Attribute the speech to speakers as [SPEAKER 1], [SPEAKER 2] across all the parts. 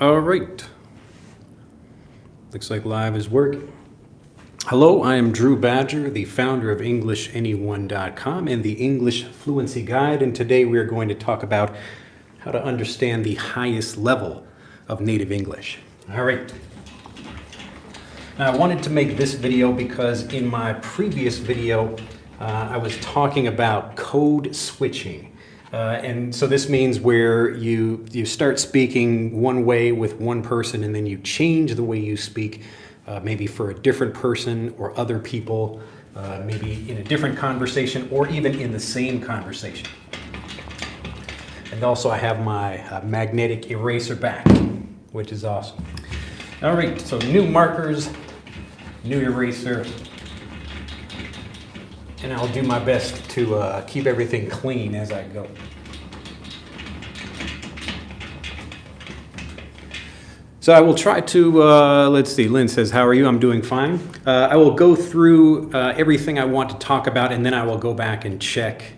[SPEAKER 1] All right. Looks like live is working. Hello, I am Drew Badger, the founder of EnglishAnyone.com and the English Fluency Guide, and today we are going to talk about how to understand the highest level of native English. All right. Now, I wanted to make this video because in my previous video, I was talking about code switching. And so this means where you start speaking one way with one person and then you change the way you speak, maybe for a different person or other people, maybe in a different conversation or even in the same conversation. And also I have my magnetic eraser back, which is awesome. All right, so new markers, new eraser, and I'll do my best to keep everything clean as I go. So I will try to, let's see, Lynn says, how are you? I'm doing fine. I will go through everything I want to talk about, and then I will go back and check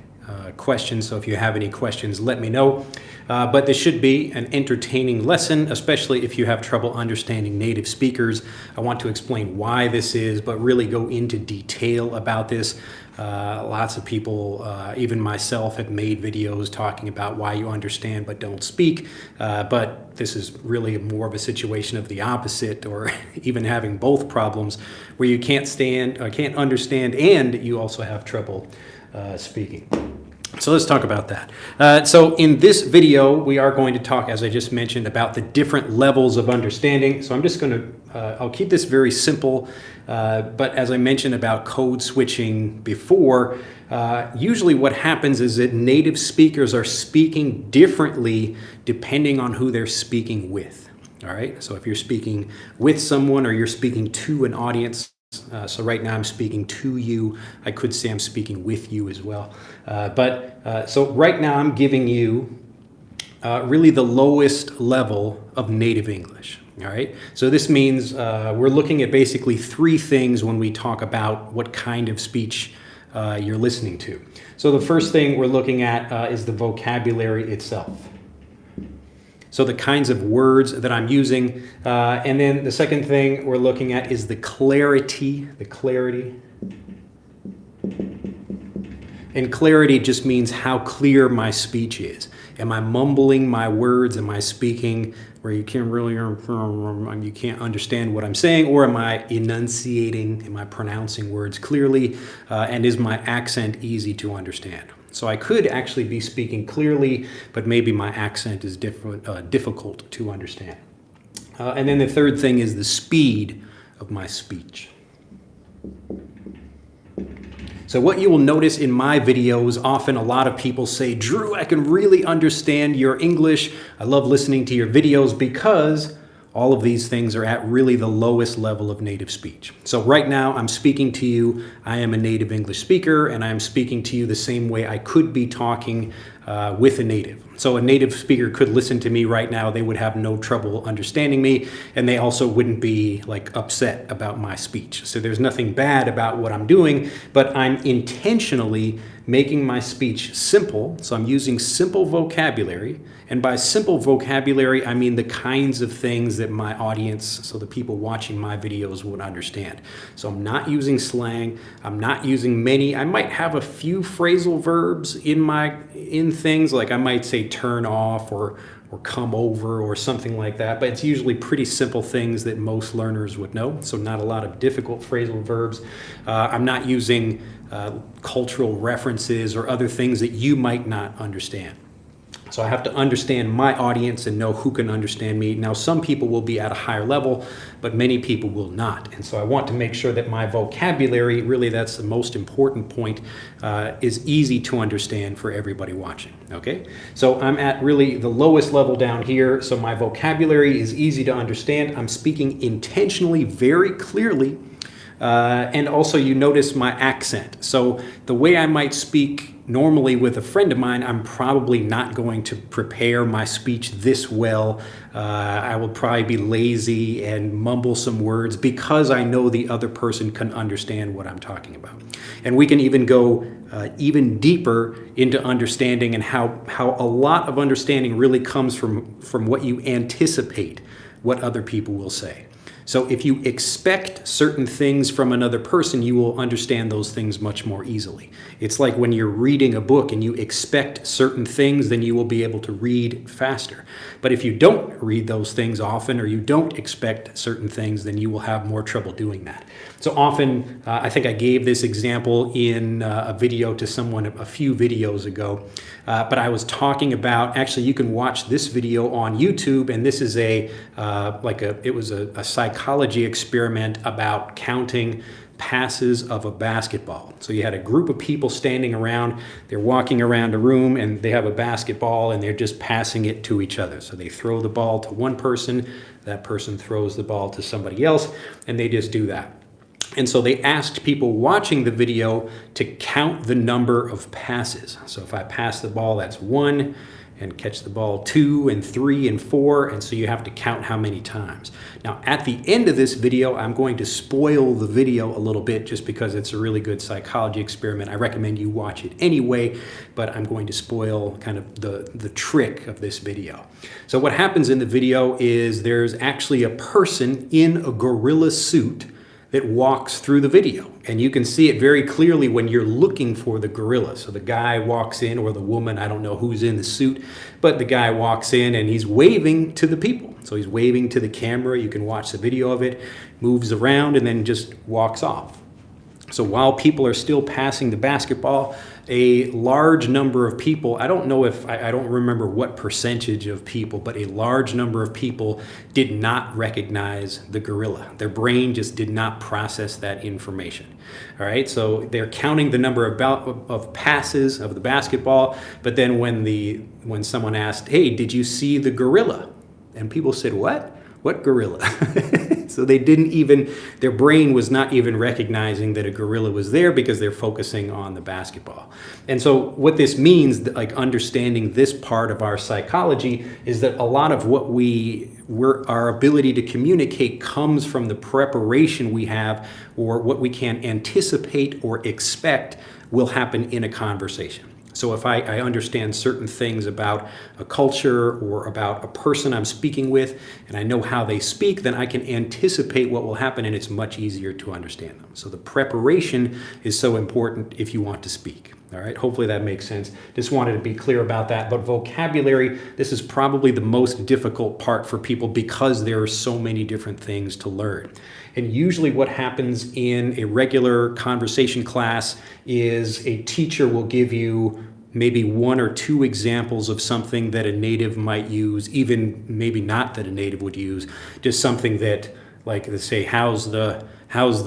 [SPEAKER 1] questions. So if you have any questions, let me know. But this should be an entertaining lesson, especially if you have trouble understanding native speakers. I want to explain why this is, but really go into detail about this. Lots of people, even myself, have made videos talking about why you understand but don't speak. But this is really more of a situation of the opposite, or even having both problems, where you can't understand, and you also have trouble speaking. So let's talk about that. So in this video, we are going to talk, as I just mentioned, about the different levels of understanding. So I'm just going to, I'll keep this very simple, but as I mentioned about code switching before, usually what happens is that native speakers are speaking differently depending on who they're speaking with. All right, so if you're speaking with someone or you're speaking to an audience, so right now I'm speaking to you. I could say I'm speaking with you as well. So right now I'm giving you really the lowest level of native English. All right. So this means we're looking at basically three things when we talk about what kind of speech you're listening to. So the first thing we're looking at is the vocabulary itself. So the kinds of words that I'm using. And then the second thing we're looking at is the clarity. And clarity just means how clear my speech is. Am I mumbling my words? Am I speaking where you can't understand what I'm saying? Or am I enunciating? Am I pronouncing words clearly? And is my accent easy to understand? So I could actually be speaking clearly, but maybe my accent is difficult to understand. And then the third thing is the speed of my speech. So what you will notice in my videos, often a lot of people say, Drew, I can really understand your English. I love listening to your videos because all of these things are at really the lowest level of native speech. So right now I'm speaking to you. I am a native English speaker, and I'm speaking to you the same way I could be talking with a native. So a native speaker could listen to me right now. They would have no trouble understanding me, and they also wouldn't be like upset about my speech. So there's nothing bad about what I'm doing, but I'm intentionally making my speech simple. So I'm using simple vocabulary. And by simple vocabulary, I mean the kinds of things that my audience, so the people watching my videos, would understand. So I'm not using slang. I'm not using many. I might have a few phrasal verbs in things, like I might say turn off or come over or something like that, but it's usually pretty simple things that most learners would know. So not a lot of difficult phrasal verbs. I'm not using cultural references or other things that you might not understand. So I have to understand my audience and know who can understand me. Now, some people will be at a higher level, but many people will not. And so I want to make sure that my vocabulary, really that's the most important point, is easy to understand for everybody watching, okay? So I'm at really the lowest level down here. So my vocabulary is easy to understand. I'm speaking intentionally, very clearly. And also you notice my accent. So the way I might speak normally with a friend of mine, I'm probably not going to prepare my speech this well. I will probably be lazy and mumble some words because I know the other person can understand what I'm talking about. And we can even go even deeper into understanding, and how a lot of understanding really comes from what you anticipate what other people will say. So if you expect certain things from another person, you will understand those things much more easily. It's like when you're reading a book and you expect certain things, then you will be able to read faster. But if you don't read those things often, or you don't expect certain things, then you will have more trouble doing that. So often, I think I gave this example in a video to someone a few videos ago, but I was talking about, actually you can watch this video on YouTube, and this is it was a psychology experiment about counting passes of a basketball. So you had a group of people standing around, they're walking around a room, and they have a basketball and they're just passing it to each other. So they throw the ball to one person, that person throws the ball to somebody else, and they just do that. And so they asked people watching the video to count the number of passes. So if I pass the ball, that's 1, and catch the ball 2 and 3 and 4, and so you have to count how many times. Now at the end of this video, I'm going to spoil the video a little bit just because it's a really good psychology experiment. I recommend you watch it anyway, but I'm going to spoil kind of the trick of this video. So what happens in the video is there's actually a person in a gorilla suit that walks through the video. And you can see it very clearly when you're looking for the gorilla. So the guy walks in, or the woman, I don't know who's in the suit, but the guy walks in and he's waving to the people. So he's waving to the camera. You can watch the video of it, moves around, and then just walks off. So while people are still passing the basketball, a large number of people, I don't remember what percentage of people, but a large number of people did not recognize the gorilla. Their brain just did not process that information. All right, so they're counting the number of passes of the basketball, but then when someone asked, "Hey, did you see the gorilla?" And people said, "What? What gorilla?" So their brain was not even recognizing that a gorilla was there because they're focusing on the basketball. And so what this means, like understanding this part of our psychology, is that a lot of what our ability to communicate comes from the preparation we have, or what we can anticipate or expect will happen in a conversation. So if I understand certain things about a culture or about a person I'm speaking with, and I know how they speak, then I can anticipate what will happen, and it's much easier to understand them. So the preparation is so important if you want to speak. All right, hopefully that makes sense. Just wanted to be clear about that. But vocabulary, this is probably the most difficult part for people because there are so many different things to learn. And usually what happens in a regular conversation class is a teacher will give you maybe 1 or 2 examples of something that a native might use, even maybe not that a native would use, just something that, like, let's say, how's the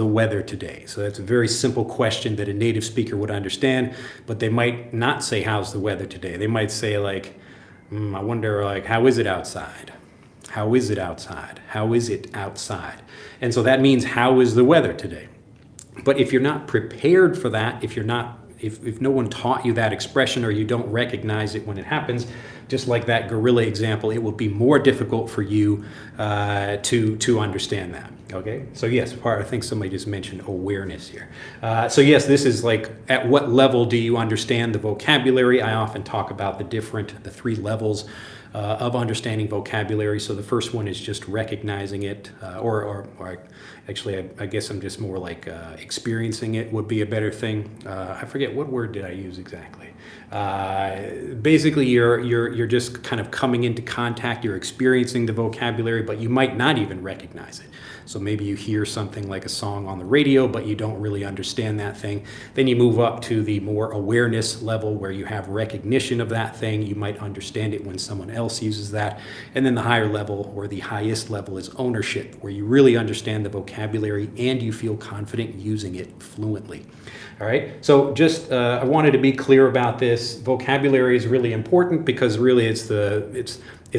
[SPEAKER 1] weather today? So that's a very simple question that a native speaker would understand, but they might not say, how's the weather today? They might say, like, I wonder, like, how is it outside? How is it outside? How is it outside? And so that means, how is the weather today? But if you're not prepared for that, if no one taught you that expression, or you don't recognize it when it happens, just like that gorilla example, it will be more difficult for you to understand that. Okay, so yes, I think somebody just mentioned awareness here. So yes, this is like, at what level do you understand the vocabulary? I often talk about the 3 levels of understanding vocabulary. So the first one is just recognizing it, or actually, I guess I'm just more like experiencing it would be a better thing. I forget, what word did I use exactly? Basically, you're just kind of coming into contact. You're experiencing the vocabulary, but you might not even recognize it. So maybe you hear something like a song on the radio, but you don't really understand that thing. Then you move up to the more awareness level, where you have recognition of that thing. You might understand it when someone else uses that. And then the higher level, or the highest level, is ownership, where you really understand the vocabulary and you feel confident using it fluently. All right, so just I wanted to be clear about this. Vocabulary is really important because really it's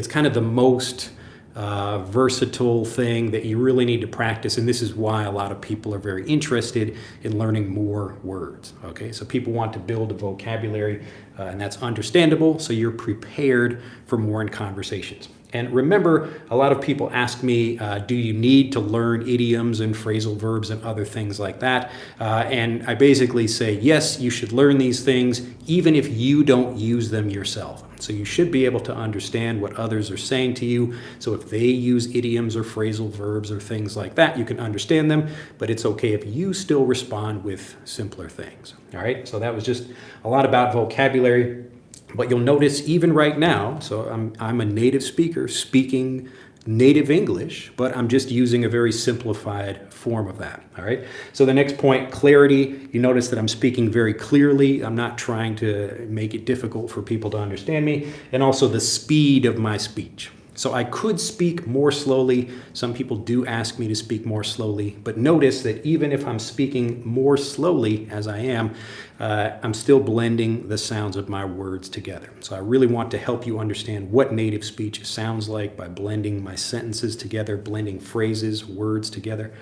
[SPEAKER 1] kind of the most versatile thing that you really need to practice, and this is why a lot of people are very interested in learning more words. Okay, so people want to build a vocabulary, and that's understandable, so you're prepared for more in conversations. And remember, a lot of people ask me, do you need to learn idioms and phrasal verbs and other things like that? And I basically say, yes, you should learn these things, even if you don't use them yourself. So you should be able to understand what others are saying to you. So if they use idioms or phrasal verbs or things like that, you can understand them, but it's okay if you still respond with simpler things. All right, so that was just a lot about vocabulary. But you'll notice even right now, so I'm a native speaker speaking native English, but I'm just using a very simplified form of that, all right? So the next point, clarity. You notice that I'm speaking very clearly. I'm not trying to make it difficult for people to understand me. And also the speed of my speech. So I could speak more slowly. Some people do ask me to speak more slowly, but notice that even if I'm speaking more slowly as I am, I'm still blending the sounds of my words together. So I really want to help you understand what native speech sounds like by blending my sentences together, blending phrases, words together.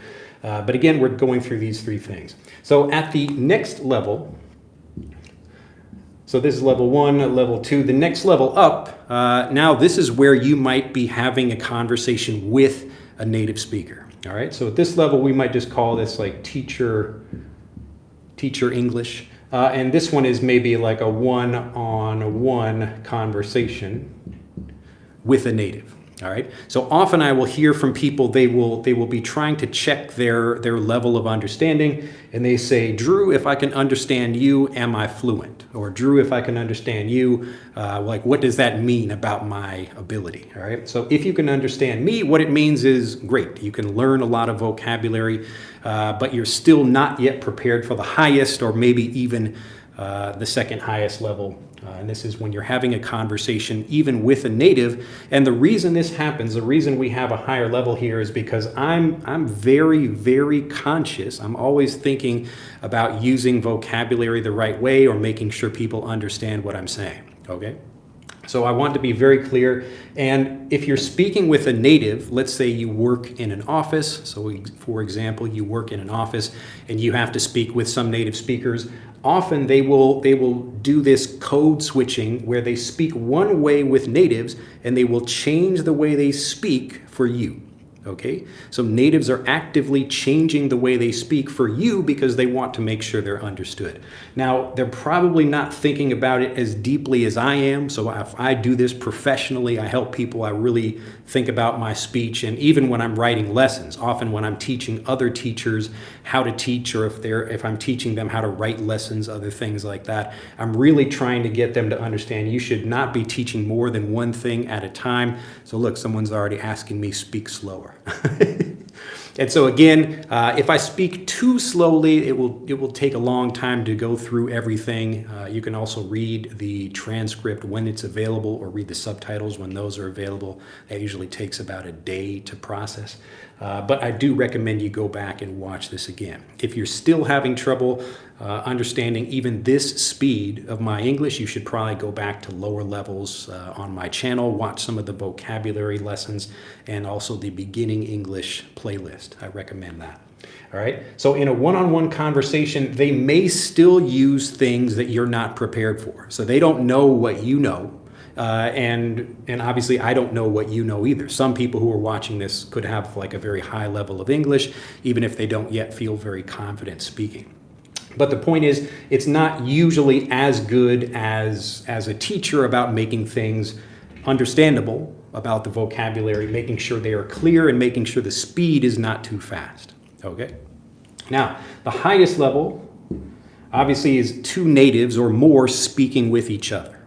[SPEAKER 1] But again, we're going through these three things. So at the next level, so this is level 1, level 2. The next level up, now this is where you might be having a conversation with a native speaker. All right, so at this level, we might just call this like teacher English. And this one is maybe like a one-on-one conversation with a native. All right. So often I will hear from people, they will be trying to check their level of understanding, and they say, Drew, if I can understand you, am I fluent? Or Drew, if I can understand you, like what does that mean about my ability? All right. So if you can understand me, what it means is great. You can learn a lot of vocabulary, but you're still not yet prepared for the highest or maybe even the second highest level. And this is when you're having a conversation even with a native. And the reason this happens, the reason we have a higher level here is because I'm very, very conscious. I'm always thinking about using vocabulary the right way or making sure people understand what I'm saying, okay? So I want to be very clear. And if you're speaking with a native, let's say you work in an office. So for example, you work in an office and you have to speak with some native speakers. Often they will do this code switching where they speak one way with natives and they will change the way they speak for you. Okay, so natives are actively changing the way they speak for you because they want to make sure they're understood. Now, they're probably not thinking about it as deeply as I am. So if I do this professionally, I help people, I really think about my speech. And even when I'm writing lessons, often when I'm teaching other teachers how to teach, or if I'm teaching them how to write lessons, other things like that, I'm really trying to get them to understand you should not be teaching more than one thing at a time. So look, someone's already asking me speak slower. And so again, if I speak too slowly, it will take a long time to go through everything. You can also read the transcript when it's available or read the subtitles when those are available. That usually takes about a day to process. But I do recommend you go back and watch this again. If you're still having trouble understanding even this speed of my English, you should probably go back to lower levels on my channel, watch some of the vocabulary lessons, and also the beginning English playlist. I recommend that. All right. So in a one-on-one conversation, they may still use things that you're not prepared for. So they don't know what you know. And obviously I don't know what you know either. Some people who are watching this could have like a very high level of English, even if they don't yet feel very confident speaking. But the point is, it's not usually as good as a teacher about making things understandable, about the vocabulary, making sure they are clear and making sure the speed is not too fast. Okay? Now, the highest level obviously is two natives or more speaking with each other.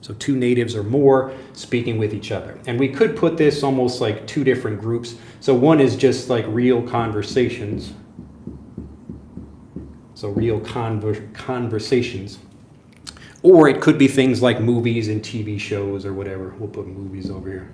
[SPEAKER 1] So two natives or more speaking with each other. And we could put this almost like two different groups. So one is just like real conversations. So real conversations. Or it could be things like movies and TV shows or whatever. We'll put movies over here.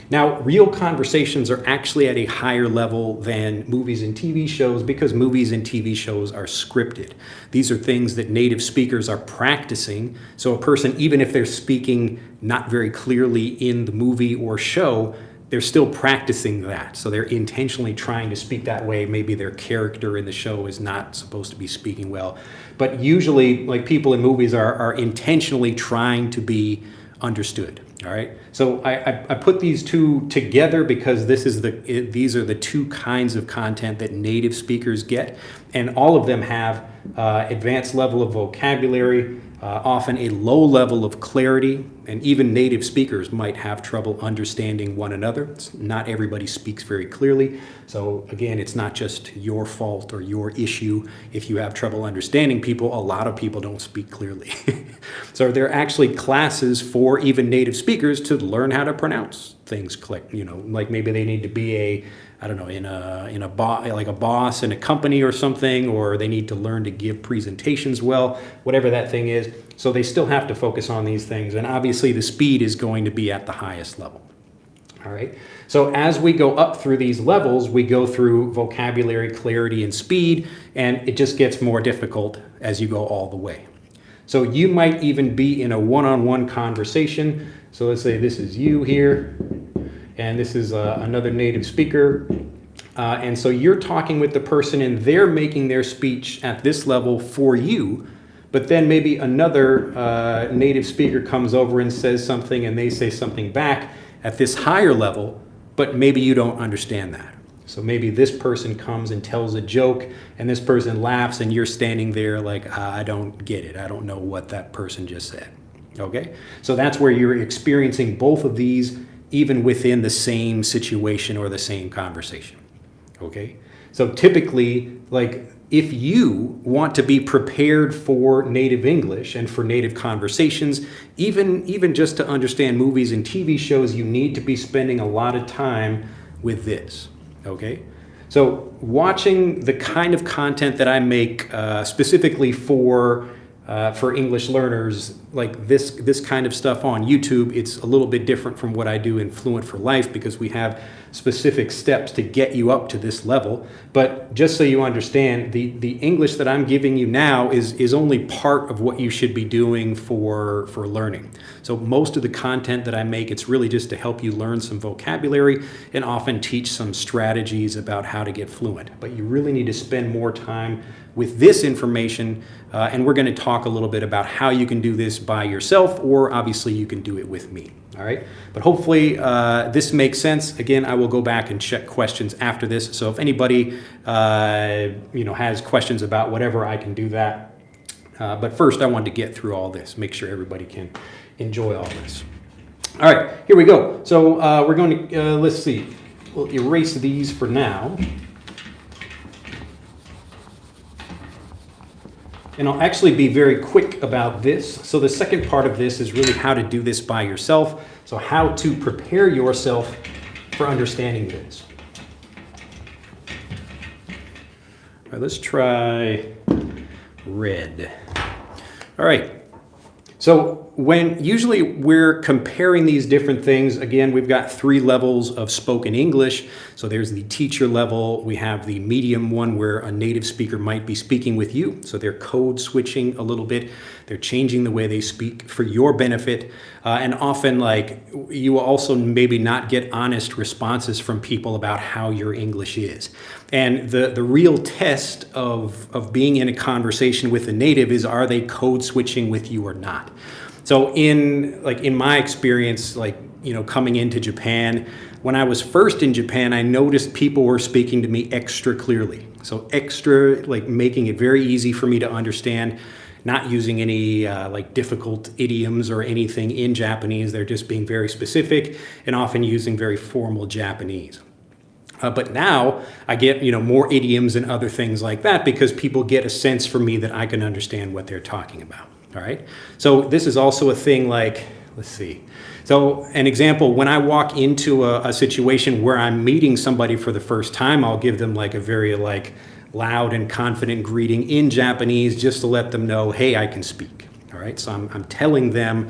[SPEAKER 1] Now, real conversations are actually at a higher level than movies and TV shows because movies and TV shows are scripted. These are things that native speakers are practicing. So a person, even if they're speaking not very clearly in the movie or show, they're still practicing that. So they're intentionally trying to speak that way. Maybe their character in the show is not supposed to be speaking well. But usually, like people in movies are intentionally trying to be understood. All right. So I put these two together because these are the two kinds of content that native speakers get, and all of them have advanced level of vocabulary, often a low level of clarity, and even native speakers might have trouble understanding one another. Not everybody speaks very clearly. So again, it's not just your fault or your issue if you have trouble understanding people. A lot of people don't speak clearly. So there are actually classes for even native speakers to learn how to pronounce things, like maybe they need to be a boss in a company or something, or they need to learn to give presentations well, whatever that thing is. So they still have to focus on these things, and obviously the speed is going to be at the highest level. All right. So as we go up through these levels, we go through vocabulary, clarity, and speed, and it just gets more difficult as you go all the way. So you might even be in a one-on-one conversation. So let's say this is you here, and this is another native speaker. And so you're talking with the person, and they're making their speech at this level for you. But then maybe another native speaker comes over and says something, and they say something back at this higher level, but maybe you don't understand that. So maybe this person comes and tells a joke, and this person laughs, and you're standing there like, I don't get it. I don't know what that person just said. Okay? So that's where you're experiencing both of these even within the same situation or the same conversation. Okay? So typically, like, if you want to be prepared for native English and for native conversations, even just to understand movies and TV shows, you need to be spending a lot of time with this. Okay? So watching the kind of content that I make specifically for English learners, like this kind of stuff on YouTube, it's a little bit different from what I do in Fluent for Life because we have specific steps to get you up to this level. But just so you understand, the English that I'm giving you now is only part of what you should be doing for learning. So most of the content that I make, it's really just to help you learn some vocabulary and often teach some strategies about how to get fluent. But you really need to spend more time with this information, and we're going to talk a little bit about how you can do this by yourself, or obviously you can do it with me. All right, but hopefully this makes sense. Again, I will go back and check questions after this. So if anybody has questions about whatever, I can do that. But first, I want to get through all this, make sure everybody can enjoy all this. All right, here we go. So we're going to let's see. We'll erase these for now. And I'll actually be very quick about this. So the second part of this is really how to do this by yourself. So how to prepare yourself for understanding this. All right, let's try red. All right. So when usually we're comparing these different things, again, we've got 3 levels of spoken English. So there's the teacher level. We have the medium one where a native speaker might be speaking with you. So they're code switching a little bit. They're changing the way they speak for your benefit. And often, like, you will also maybe not get honest responses from people about how your English is. And the real test of being in a conversation with a native is, are they code switching with you or not? So in my experience, coming into Japan, when I was first in Japan, I noticed people were speaking to me extra clearly. So extra, making it very easy for me to understand, not using any difficult idioms or anything in Japanese. They're just being very specific and often using very formal Japanese. But now I get, more idioms and other things like that because people get a sense from me that I can understand what they're talking about. All right. So this is also a thing let's see. So an example, when I walk into a situation where I'm meeting somebody for the first time, I'll give them a very loud and confident greeting in Japanese just to let them know, hey, I can speak. All right. So I'm telling them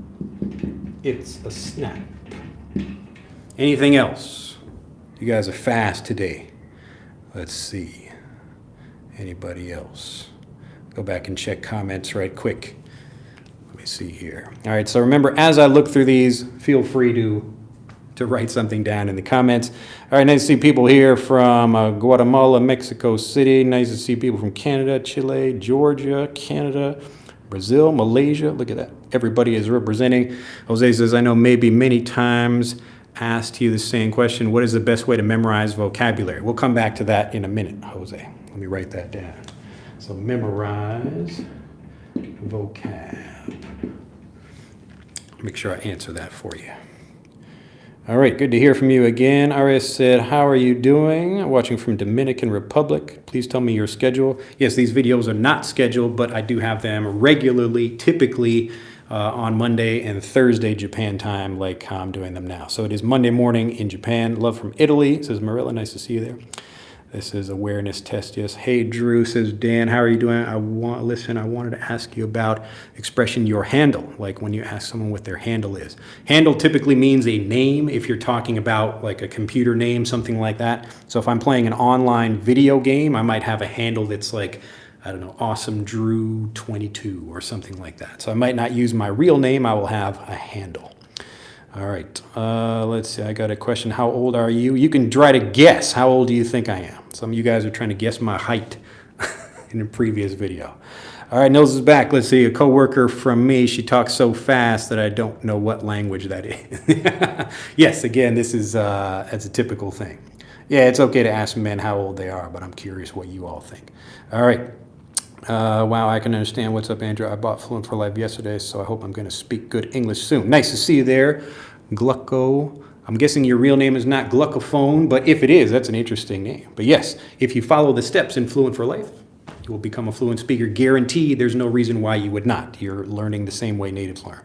[SPEAKER 1] It's a snap. Anything else? You guys are fast today. Let's see. Anybody else? Go back and check comments right quick. Let me see here. All right, so remember, as I look through these, feel free to write something down in the comments. All right, nice to see people here from Guatemala, Mexico City. Nice to see people from Canada, Chile, Georgia, Canada, Brazil, Malaysia. Look at that. Everybody is representing. Jose says, I know maybe many times asked you the same question. What is the best way to memorize vocabulary? We'll come back to that in a minute, Jose. Let me write that down. So memorize vocab. Make sure I answer that for you. All right, good to hear from you again. Arias said, how are you doing? Watching from Dominican Republic. Please tell me your schedule. Yes, these videos are not scheduled, but I do have them regularly, typically on Monday and Thursday Japan time, like how I'm doing them now. So it is Monday morning in Japan. Love from Italy, says Marilla. Nice to see you there. This is awareness test, yes. Hey, Drew, says Dan, how are you doing? I wanted to ask you about expression your handle, like when you ask someone what their handle is. Handle typically means a name if you're talking about like a computer name, something like that. So if I'm playing an online video game, I might have a handle that's like, I don't know, Awesome Drew 22 or something like that. So I might not use my real name, I will have a handle. All right, let's see, I got a question. How old are you? You can try to guess. How old do you think I am? Some of you guys are trying to guess my height in a previous video. All right, Nils is back. Let's see, a coworker from me, she talks so fast that I don't know what language that is. Yes, again, this is that's a typical thing. Yeah, it's okay to ask men how old they are, but I'm curious what you all think. All right. Wow, I can understand. What's up, Andrew? I bought Fluent for Life yesterday, so I hope I'm going to speak good English soon. Nice to see you there, Glucko. I'm guessing your real name is not Gluckophone, but if it is, that's an interesting name. But yes, if you follow the steps in Fluent for Life, you will become a fluent speaker. Guaranteed, there's no reason why you would not. You're learning the same way natives learn.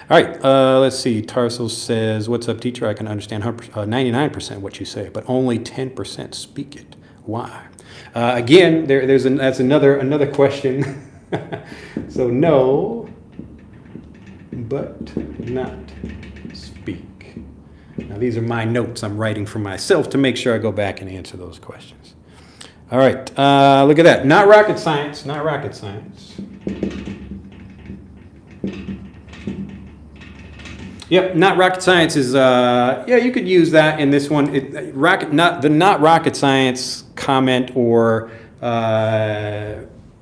[SPEAKER 1] All right, let's see. Tarso says, what's up, teacher? I can understand 99% what you say, but only 10% speak it. Why? Again, that's another question. So no, but not speak. Now these are my notes I'm writing for myself to make sure I go back and answer those questions. All right, look at that. Not rocket science, not rocket science. Yep, not rocket science is, yeah, you could use that in this one. Not rocket science comment or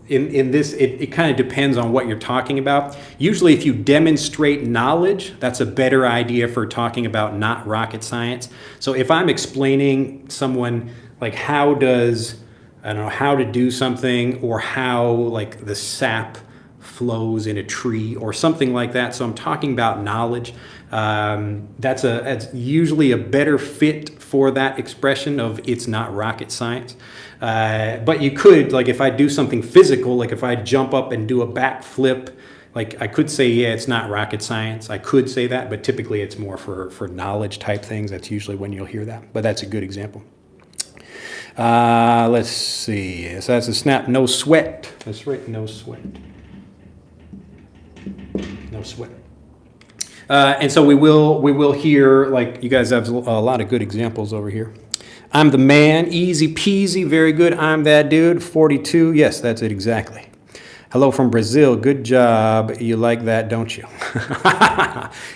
[SPEAKER 1] in this, it kind of depends on what you're talking about. Usually if you demonstrate knowledge, that's a better idea for talking about not rocket science. So if I'm explaining someone like how to do something or how like the sap flows in a tree or something like that. So I'm talking about knowledge. That's usually a better fit for that expression of it's not rocket science. But you could, like if I do something physical, like if I jump up and do a backflip, like I could say, yeah, it's not rocket science. I could say that, but typically it's more for knowledge type things. That's usually when you'll hear that. But that's a good example. Let's see. So that's a snap, no sweat. That's right, no sweat. No sweat. And so we will hear, like you guys have a lot of good examples over here. I'm the man, easy peasy, very good. I'm that dude, 42. Yes, that's it exactly. Hello from Brazil, good job. You like that, don't you?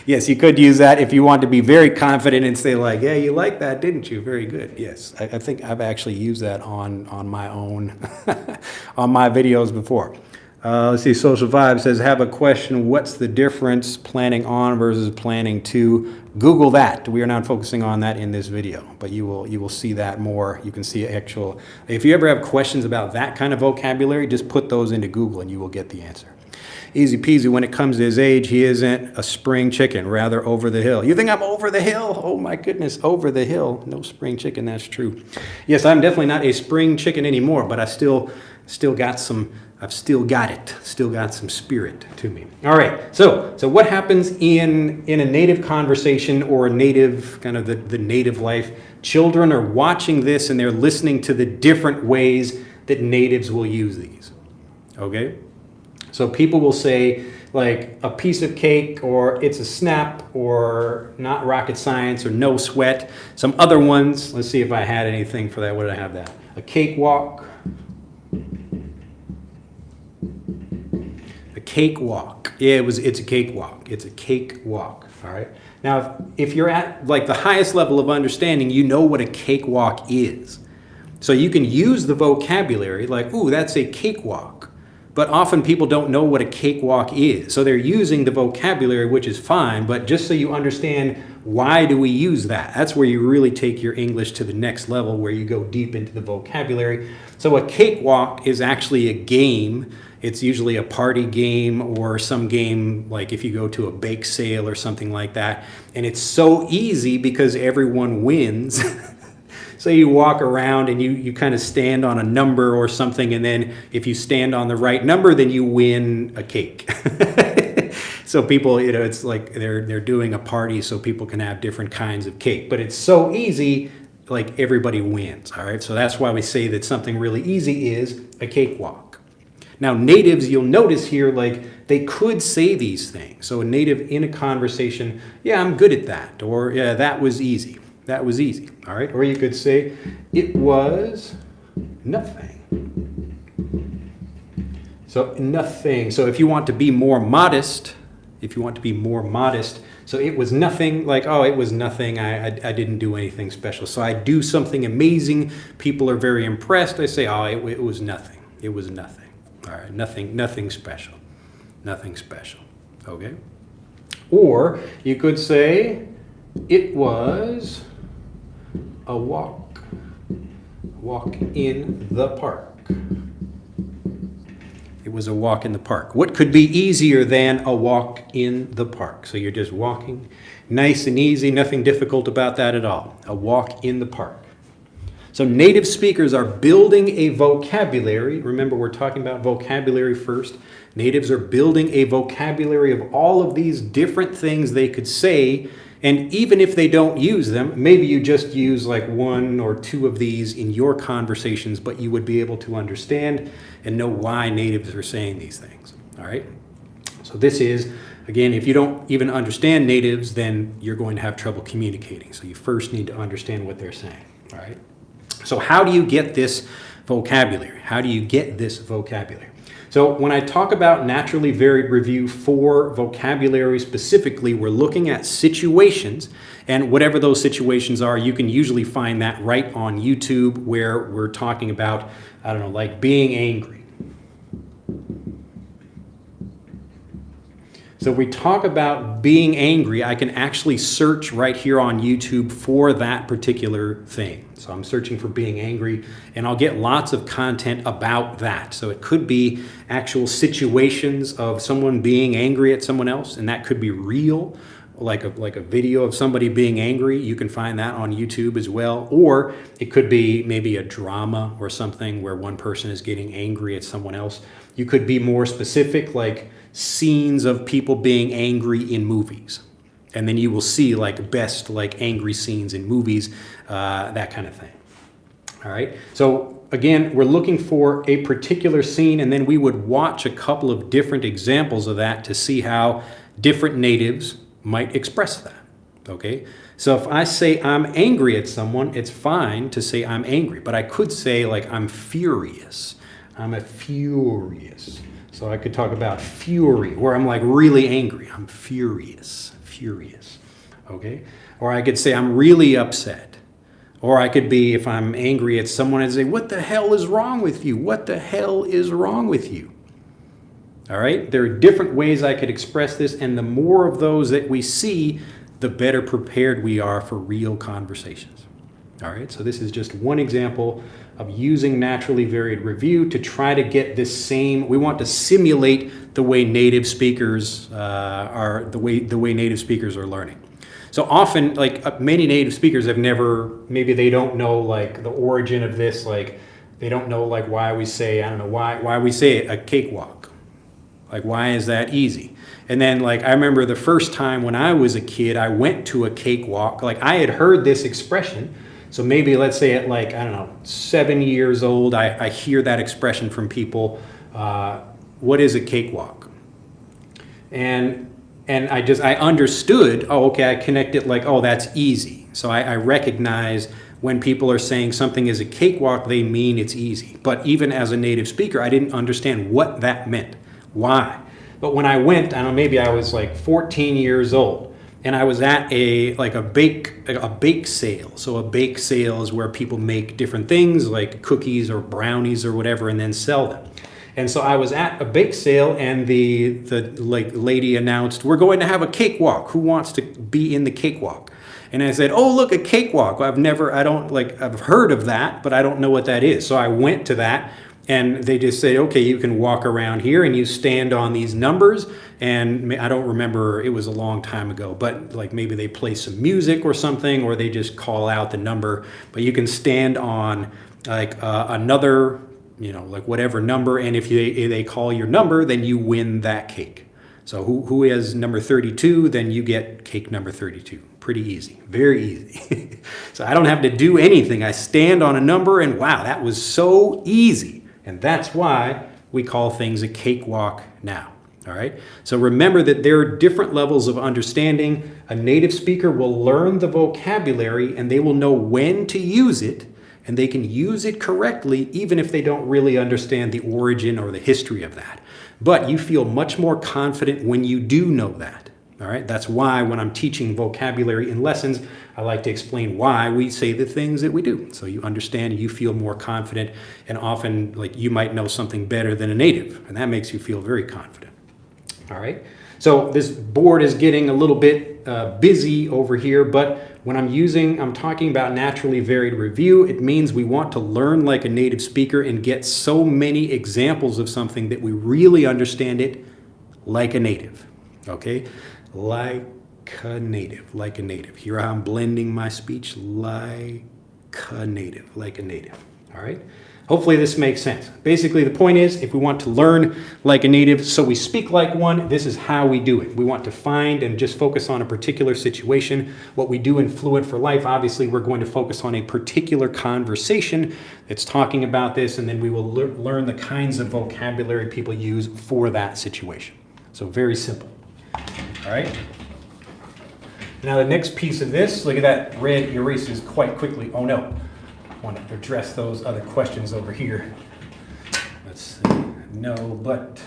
[SPEAKER 1] Yes, you could use that if you want to be very confident and say like, yeah, you like that, didn't you? Very good. Yes, I think I've actually used that on my own, on my videos before. Let's see, Social Vibe says, have a question. What's the difference planning on versus planning to? Google that. We are not focusing on that in this video, but you will see that more. You can see actual, if you ever have questions about that kind of vocabulary, just put those into Google and you will get the answer. Easy peasy, when it comes to his age, he isn't a spring chicken, rather over the hill. You think I'm over the hill? Oh my goodness, over the hill. No spring chicken, that's true. Yes, I'm definitely not a spring chicken anymore, but I still got some, I've still got it, still got some spirit to me. All right, so what happens in a native conversation or a native, kind of the native life? Children are watching this and they're listening to the different ways that natives will use these, okay? So people will say, like a piece of cake, or it's a snap, or not rocket science, or no sweat. Some other ones, let's see if I had anything for that. What did I have that? A cakewalk. A cakewalk. Yeah, it's a cakewalk. It's a cakewalk. All right. Now, if you're at like the highest level of understanding, you know what a cakewalk is. So you can use the vocabulary like, ooh, that's a cakewalk. But often people don't know what a cakewalk is. So they're using the vocabulary, which is fine, but just so you understand why do we use that? That's where you really take your English to the next level, where you go deep into the vocabulary. So a cakewalk is actually a game. It's usually a party game or some game like if you go to a bake sale or something like that. And it's so easy because everyone wins. So you walk around and you kind of stand on a number or something, and then if you stand on the right number, then you win a cake. So people, it's like they're doing a party so people can have different kinds of cake. But it's so easy, like everybody wins, all right? So that's why we say that something really easy is a cakewalk. Now natives, you'll notice here, like they could say these things. So a native in a conversation, yeah, I'm good at that, or yeah, that was easy. That was easy, all right? Or you could say, it was nothing. So nothing. So if you want to be more modest, so it was nothing, like, oh, it was nothing, I didn't do anything special. So I do something amazing, people are very impressed, I say, oh, it was nothing. It was nothing. All right, nothing special. Nothing special, okay? Or you could say, it was a walk in the park. It was a walk in the park. What could be easier than a walk in the park? So you're just walking, nice and easy, nothing difficult about that at all. A walk in the park. So native speakers are building a vocabulary. Remember, we're talking about vocabulary first. Natives are building a vocabulary of all of these different things they could say. And even if they don't use them, maybe you just use like one or two of these in your conversations, but you would be able to understand and know why natives are saying these things, all right? So this is, again, if you don't even understand natives, then you're going to have trouble communicating. So you first need to understand what they're saying, all right? So how do you get this vocabulary? How do you get this vocabulary? So when I talk about naturally varied review for vocabulary specifically, we're looking at situations, and whatever those situations are, you can usually find that right on YouTube, where we're talking about, I don't know, like being angry. So if we talk about being angry, I can actually search right here on YouTube for that particular thing. So I'm searching for being angry, and I'll get lots of content about that. So it could be actual situations of someone being angry at someone else, and that could be real, like a video of somebody being angry. You can find that on YouTube as well. Or it could be maybe a drama or something where one person is getting angry at someone else. You could be more specific, like scenes of people being angry in movies. And then you will see like best like angry scenes in movies, that kind of thing. All right. So again, we're looking for a particular scene, and then we would watch a couple of different examples of that to see how different natives might express that. Okay. So if I say I'm angry at someone, it's fine to say I'm angry, but I could say like I'm furious. I'm furious. So I could talk about fury, where I'm like really angry. I'm furious. Okay? Or I could say I'm really upset. Or I could be, if I'm angry at someone, I'd say, what the hell is wrong with you? What the hell is wrong with you? All right? There are different ways I could express this, and the more of those that we see, the better prepared we are for real conversations. All right? So this is just one example of using naturally varied review to try to get this same, we want to simulate the way native speakers are, the way native speakers are learning. So often, like many native speakers have never, maybe they don't know like the origin of this, like they don't know like why we say, I don't know, why we say a cakewalk. Like why is that easy? And then like I remember the first time when I was a kid, I went to a cakewalk, like I had heard this expression. So maybe let's say at like, I don't know, 7 years old, I hear that expression from people. What is a cakewalk? And I understood, oh, okay, I connect it like, oh, that's easy. So I recognize when people are saying something is a cakewalk, they mean it's easy. But even as a native speaker, I didn't understand what that meant. Why? But when I went, I don't know, maybe I was like 14 years old, and I was at a bake sale. So a bake sale is where people make different things like cookies or brownies or whatever and then sell them. And so I was at a bake sale, and the lady announced, "We're going to have a cakewalk. Who wants to be in the cakewalk?" And I said, "Oh, look, a cakewalk. I've heard of that, but I don't know what that is." So I went to that, and they just said, "Okay, you can walk around here and you stand on these numbers." And I don't remember, it was a long time ago, but like maybe they play some music or something, or they just call out the number. But you can stand on like another, like whatever number, and if they call your number, then you win that cake. So who has number 32, then you get cake number 32. Pretty easy, very easy. So I don't have to do anything. I stand on a number, and wow, that was so easy. And that's why we call things a cakewalk now. All right. So remember that there are different levels of understanding. A native speaker will learn the vocabulary, and they will know when to use it, and they can use it correctly even if they don't really understand the origin or the history of that. But you feel much more confident when you do know that. All right. That's why when I'm teaching vocabulary in lessons, I like to explain why we say the things that we do. So you understand, you feel more confident, and often like you might know something better than a native, and that makes you feel very confident. All right. So this board is getting a little bit busy over here, but when I'm talking about naturally varied review, it means we want to learn like a native speaker and get so many examples of something that we really understand it like a native. Okay. Like a native. Here I'm blending my speech like a native. All right. Hopefully this makes sense. Basically, the point is, if we want to learn like a native so we speak like one, this is how we do it. We want to find and just focus on a particular situation. What we do in Fluent for Life, obviously, we're going to focus on a particular conversation that's talking about this, and then we will learn the kinds of vocabulary people use for that situation. So very simple. All right. Now the next piece of this, look at that red erases quite quickly. Oh no. I want to address those other questions over here. Let's see. No, but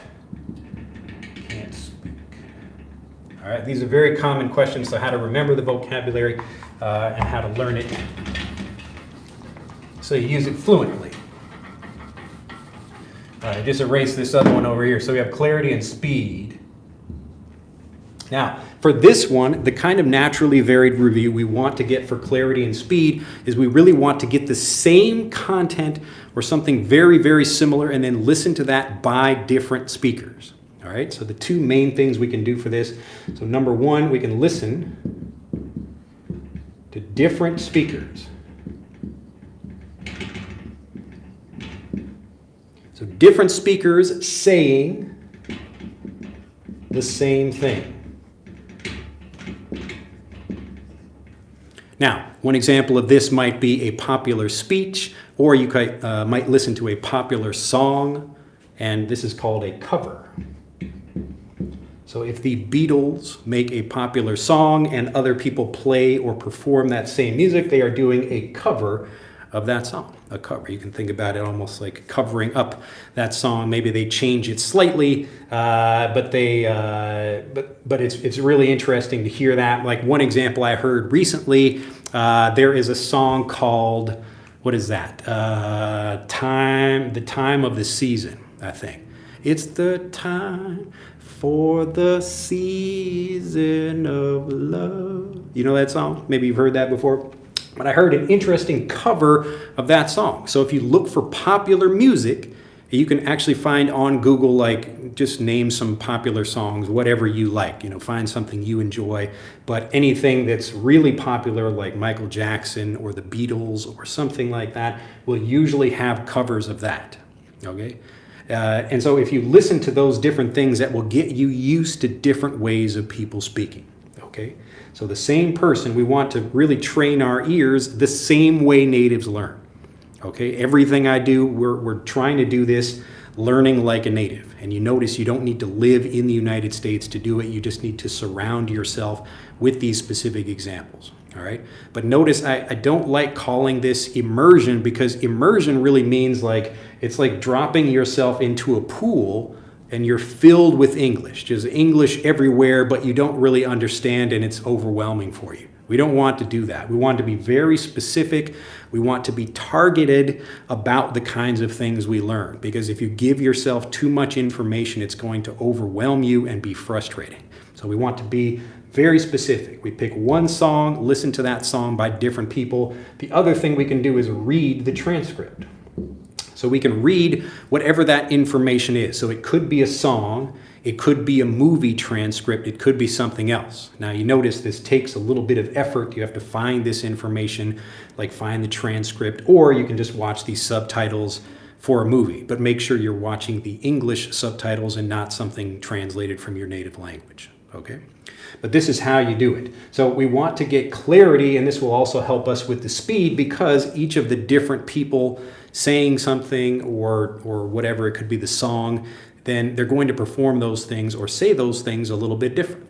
[SPEAKER 1] can't speak. All right, these are very common questions, so how to remember the vocabulary and how to learn it so you use it fluently. All right, just erase this other one over here. So we have clarity and speed. Now, for this one, the kind of naturally varied review we want to get for clarity and speed is we really want to get the same content or something very, very similar and then listen to that by different speakers. All right, so the two main things we can do for this. So number one, we can listen to different speakers. So different speakers saying the same thing. Now, one example of this might be a popular speech, or you might listen to a popular song, and this is called a cover. So if the Beatles make a popular song and other people play or perform that same music, they are doing a cover of that song. A cover. You can think about it almost like covering up that song. Maybe they change it slightly, but it's really interesting to hear that. Like one example I heard recently, there is a song called, what is that? The Time of the Season, I think. It's the time for the season of love. You know that song? Maybe you've heard that before. But I heard an interesting cover of that song. So if you look for popular music, you can actually find on Google, like, just name some popular songs, whatever you like, find something you enjoy. But anything that's really popular, like Michael Jackson or the Beatles or something like that, will usually have covers of that, okay? And so if you listen to those different things, that will get you used to different ways of people speaking, okay? So the same person, we want to really train our ears the same way natives learn. Okay, everything I do, we're trying to do this learning like a native. And you notice you don't need to live in the United States to do it. You just need to surround yourself with these specific examples. All right. But notice I don't like calling this immersion, because immersion really means like it's like dropping yourself into a pool and you're filled with English. There's English everywhere, but you don't really understand and it's overwhelming for you. We don't want to do that. We want to be very specific. We want to be targeted about the kinds of things we learn, because if you give yourself too much information, it's going to overwhelm you and be frustrating. So we want to be very specific. We pick one song, listen to that song by different people. The other thing we can do is read the transcript. So we can read whatever that information is. So it could be a song, it could be a movie transcript, it could be something else. Now you notice this takes a little bit of effort. You have to find this information, like find the transcript, or you can just watch these subtitles for a movie. But make sure you're watching the English subtitles and not something translated from your native language. Okay? But this is how you do it. So we want to get clarity, and this will also help us with the speed, because each of the different people saying something or whatever, it could be the song, then they're going to perform those things or say those things a little bit different.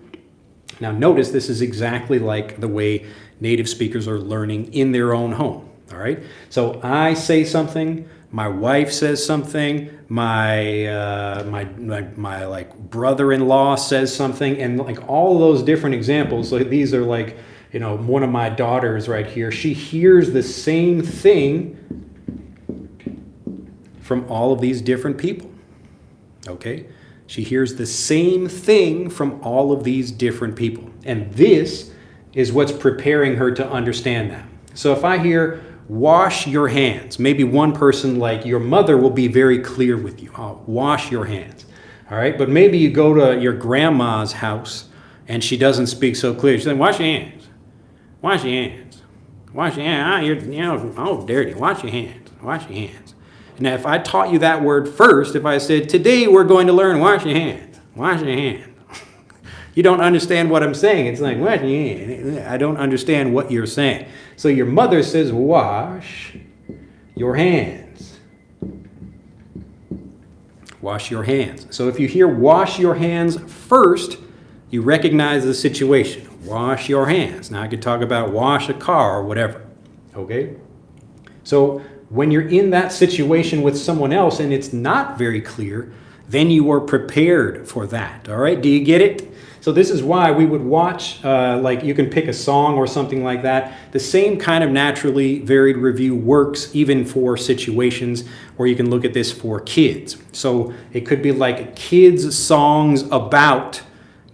[SPEAKER 1] Now notice this is exactly like the way native speakers are learning in their own home. All right? So I say something, my wife says something, my like brother-in-law says something, and like all those different examples. Like these are like, you know, one of my daughters right here. She hears the same thing from all of these different people. Okay? She hears the same thing from all of these different people. And this is what's preparing her to understand that. So if I hear wash your hands, maybe one person like your mother will be very clear with you. Oh, wash your hands. All right? But maybe you go to your grandma's house and she doesn't speak so clear. She's like, wash your hands. Wash your hands. Wash your hands. You're all dirty. Wash your hands. Wash your hands. Now, if I taught you that word first, if I said, today we're going to learn wash your hands. Wash your hands. You don't understand what I'm saying. It's like, wash your hands. I don't understand what you're saying. So your mother says, wash your hands. Wash your hands. So if you hear wash your hands first, you recognize the situation. Wash your hands. Now I could talk about wash a car or whatever. Okay? So when you're in that situation with someone else and it's not very clear, then you are prepared for that. All right? Do you get it? So this is why we would watch, like you can pick a song or something like that. The same kind of naturally varied review works even for situations, or you can look at this for kids. So it could be like kids' songs about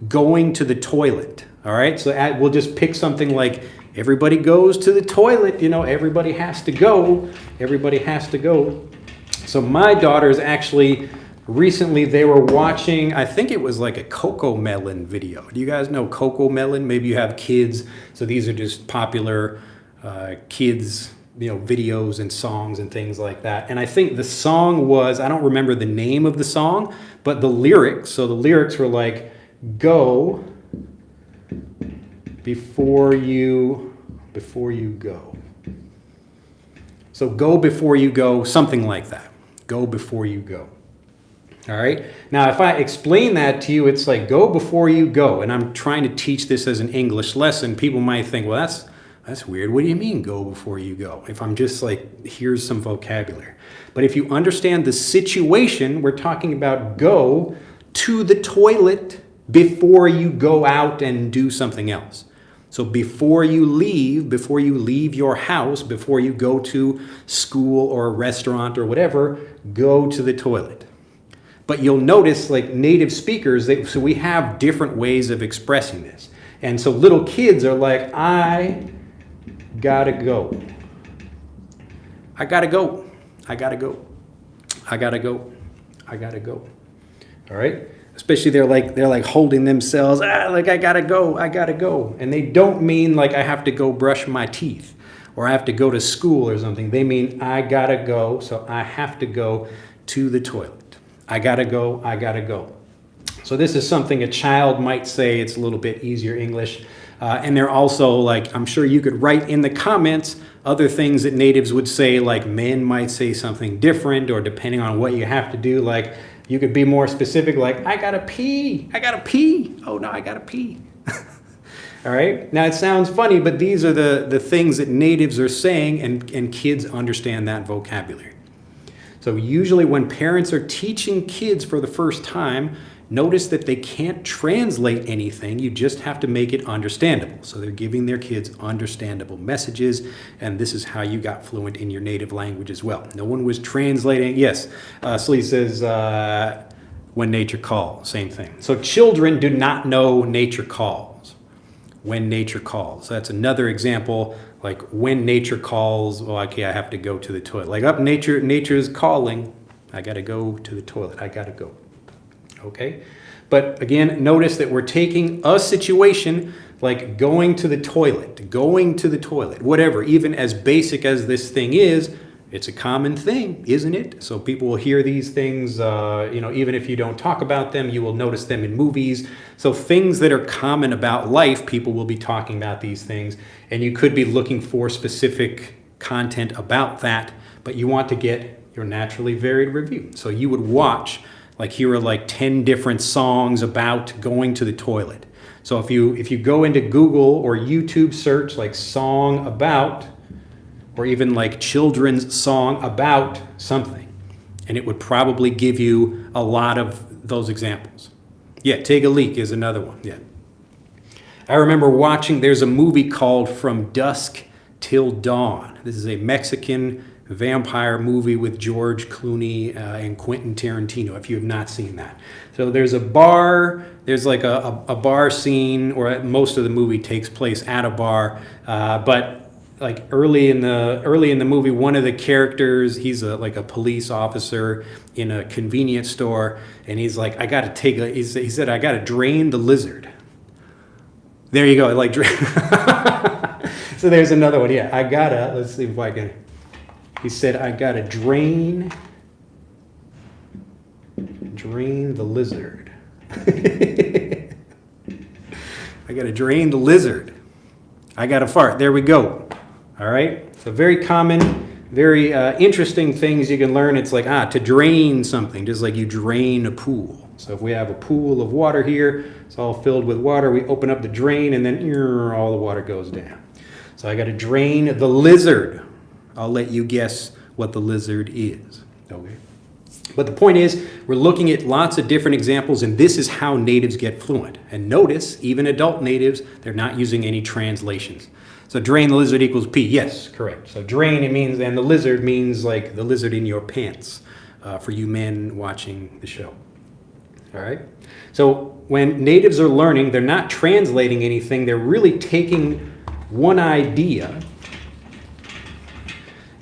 [SPEAKER 1] going to the toilet. All right? So we'll just pick something like everybody goes to the toilet. You know, everybody has to go. Everybody has to go. So my daughters actually, recently they were watching, I think it was like a Coco Melon video. Do you guys know Coco Melon? Maybe you have kids. So these are just popular kids, you know, videos and songs and things like that. And I think the song was, I don't remember the name of the song, but the lyrics, so the lyrics were like, go before you go. So go before you go, something like that. Go before you go. All right. Now, if I explain that to you, it's like go before you go. And I'm trying to teach this as an English lesson. People might think, well, that's weird. What do you mean go before you go? If I'm just like, here's some vocabulary. But if you understand the situation, we're talking about go to the toilet before you go out and do something else. So before you leave your house, before you go to school or a restaurant or whatever, go to the toilet. But you'll notice like native speakers, so we have different ways of expressing this. And so little kids are like, I gotta go. I gotta go. I gotta go. I gotta go. I gotta go. All right? Especially they're like holding themselves, like I gotta go. And they don't mean like I have to go brush my teeth or I have to go to school or something. They mean I gotta go, so I have to go to the toilet. I gotta go, I gotta go. So this is something a child might say. It's a little bit easier English. And they're also like, I'm sure you could write in the comments other things that natives would say, like men might say something different, or depending on what you have to do, like You could be more specific, like, I gotta pee. Oh no, I gotta pee. All right. Now it sounds funny, but these are the things that natives are saying, and kids understand that vocabulary. So usually when parents are teaching kids for the first time, notice that they can't translate anything. You just have to make it understandable. So they're giving their kids understandable messages, and this is how you got fluent in your native language as well. No one was translating. Yes, Slee says, when nature calls, same thing. So children do not know nature calls. When nature calls. That's another example, like when nature calls, well, okay, I have to go to the toilet. Like, up, nature's calling. I got to go to the toilet. I got to go. Okay? But again, notice that we're taking a situation like going to the toilet, whatever, even as basic as this thing is, it's a common thing, isn't it? So people will hear these things, even if you don't talk about them, you will notice them in movies. So things that are common about life, people will be talking about these things. And you could be looking for specific content about that, but you want to get your naturally varied review. So you would watch, like, here are like 10 different songs about going to the toilet. So if you go into Google or YouTube search like song about, or even like children's song about something, and it would probably give you a lot of those examples. Yeah, Take a Leak is another one. Yeah. I remember watching, there's a movie called From Dusk Till Dawn. This is a Mexican vampire movie with George Clooney and Quentin Tarantino, if you have not seen that. So there's a bar, there's like a bar scene, or most of the movie takes place at a bar, but like early in the movie, one of the characters, he's like a police officer in a convenience store, and he's like, he said, I gotta drain the lizard. There you go, like, so there's another one, yeah, let's see if I can, he said, I gotta drain the lizard. I gotta drain the lizard. I gotta fart, there we go. All right, so very common, very interesting things you can learn. It's like, to drain something, just like you drain a pool. So if we have a pool of water here, it's all filled with water, we open up the drain and then all the water goes down. So I got to drain the lizard. I'll let you guess what the lizard is. Okay. But the point is, we're looking at lots of different examples, and this is how natives get fluent. And notice, even adult natives, they're not using any translations. So drain the lizard equals pee. Yes, correct. So drain, it means, and the lizard means like the lizard in your pants, for you men watching the show. All right? So when natives are learning, they're not translating anything. They're really taking one idea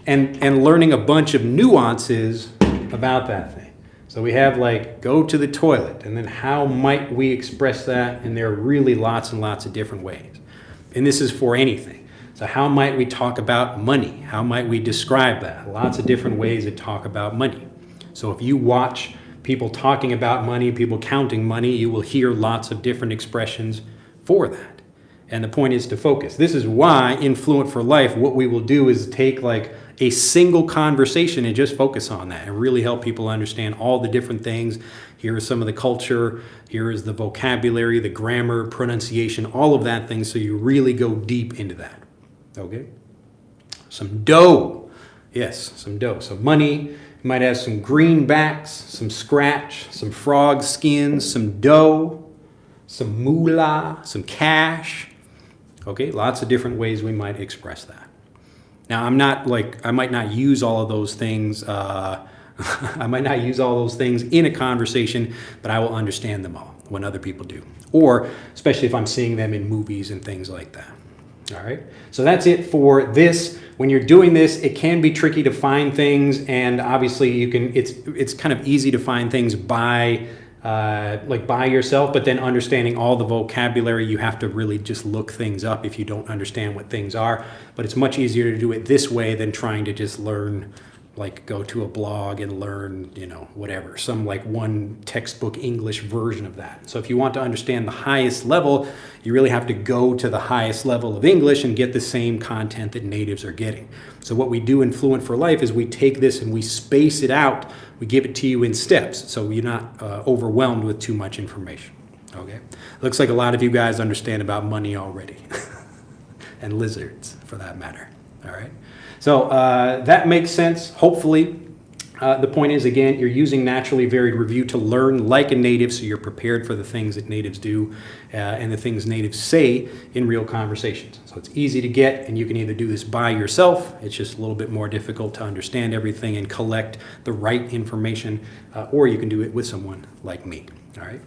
[SPEAKER 1] and learning a bunch of nuances about that thing. So we have like go to the toilet, and then how might we express that? And there are really lots and lots of different ways. And this is for anything. So how might we talk about money? How might we describe that? Lots of different ways to talk about money. So if you watch people talking about money, people counting money, you will hear lots of different expressions for that. And the point is to focus. This is why in Fluent for Life, what we will do is take like a single conversation and just focus on that and really help people understand all the different things. Here is some of the culture, here is the vocabulary, the grammar, pronunciation, all of that thing, so you really go deep into that. Okay? Some dough. Yes, some dough. So money, you might have some greenbacks, some scratch, some frog skins, some dough, some moolah, some cash. Okay, lots of different ways we might express that. Now, I might not use all of those things. I might not use all those things in a conversation, but I will understand them all when other people do. Or especially if I'm seeing them in movies and things like that. All right. So that's it for this. When you're doing this, it can be tricky to find things, and obviously you can. It's kind of easy to find things by yourself, but then understanding all the vocabulary, you have to really just look things up if you don't understand what things are. But it's much easier to do it this way than trying to just learn like go to a blog and learn, whatever, some like one textbook English version of that. So if you want to understand the highest level, you really have to go to the highest level of English and get the same content that natives are getting. So what we do in Fluent for Life is we take this and we space it out. We give it to you in steps so you're not overwhelmed with too much information. Okay, looks like a lot of you guys understand about money already, and lizards for that matter. All right, so that makes sense. Hopefully, the point is, again, you're using naturally varied review to learn like a native, so you're prepared for the things that natives do and the things natives say in real conversations. So it's easy to get, and you can either do this by yourself. It's just a little bit more difficult to understand everything and collect the right information, or you can do it with someone like me. All right.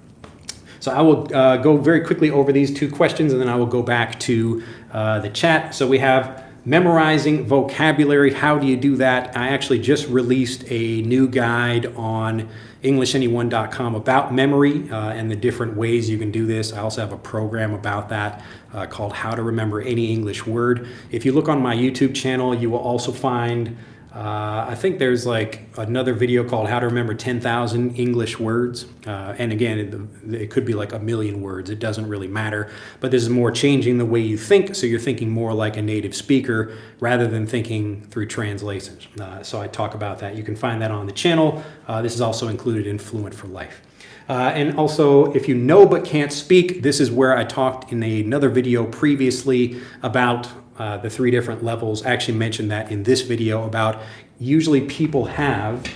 [SPEAKER 1] So I will go very quickly over these two questions, and then I will go back to the chat. So we have memorizing vocabulary. How do you do that? I actually just released a new guide on EnglishAnyone.com about memory and the different ways you can do this. I also have a program about that called How to Remember Any English Word. If you look on my YouTube channel, you will also find I think there's like another video called How to Remember 10,000 English Words. And again, it could be like 1,000,000 words. It doesn't really matter. But this is more changing the way you think. So you're thinking more like a native speaker rather than thinking through translations. So I talk about that. You can find that on the channel. This is also included in Fluent for Life. And also, if you know but can't speak, this is where I talked in another video previously about the 3 different levels. I actually mentioned that in this video about usually people have,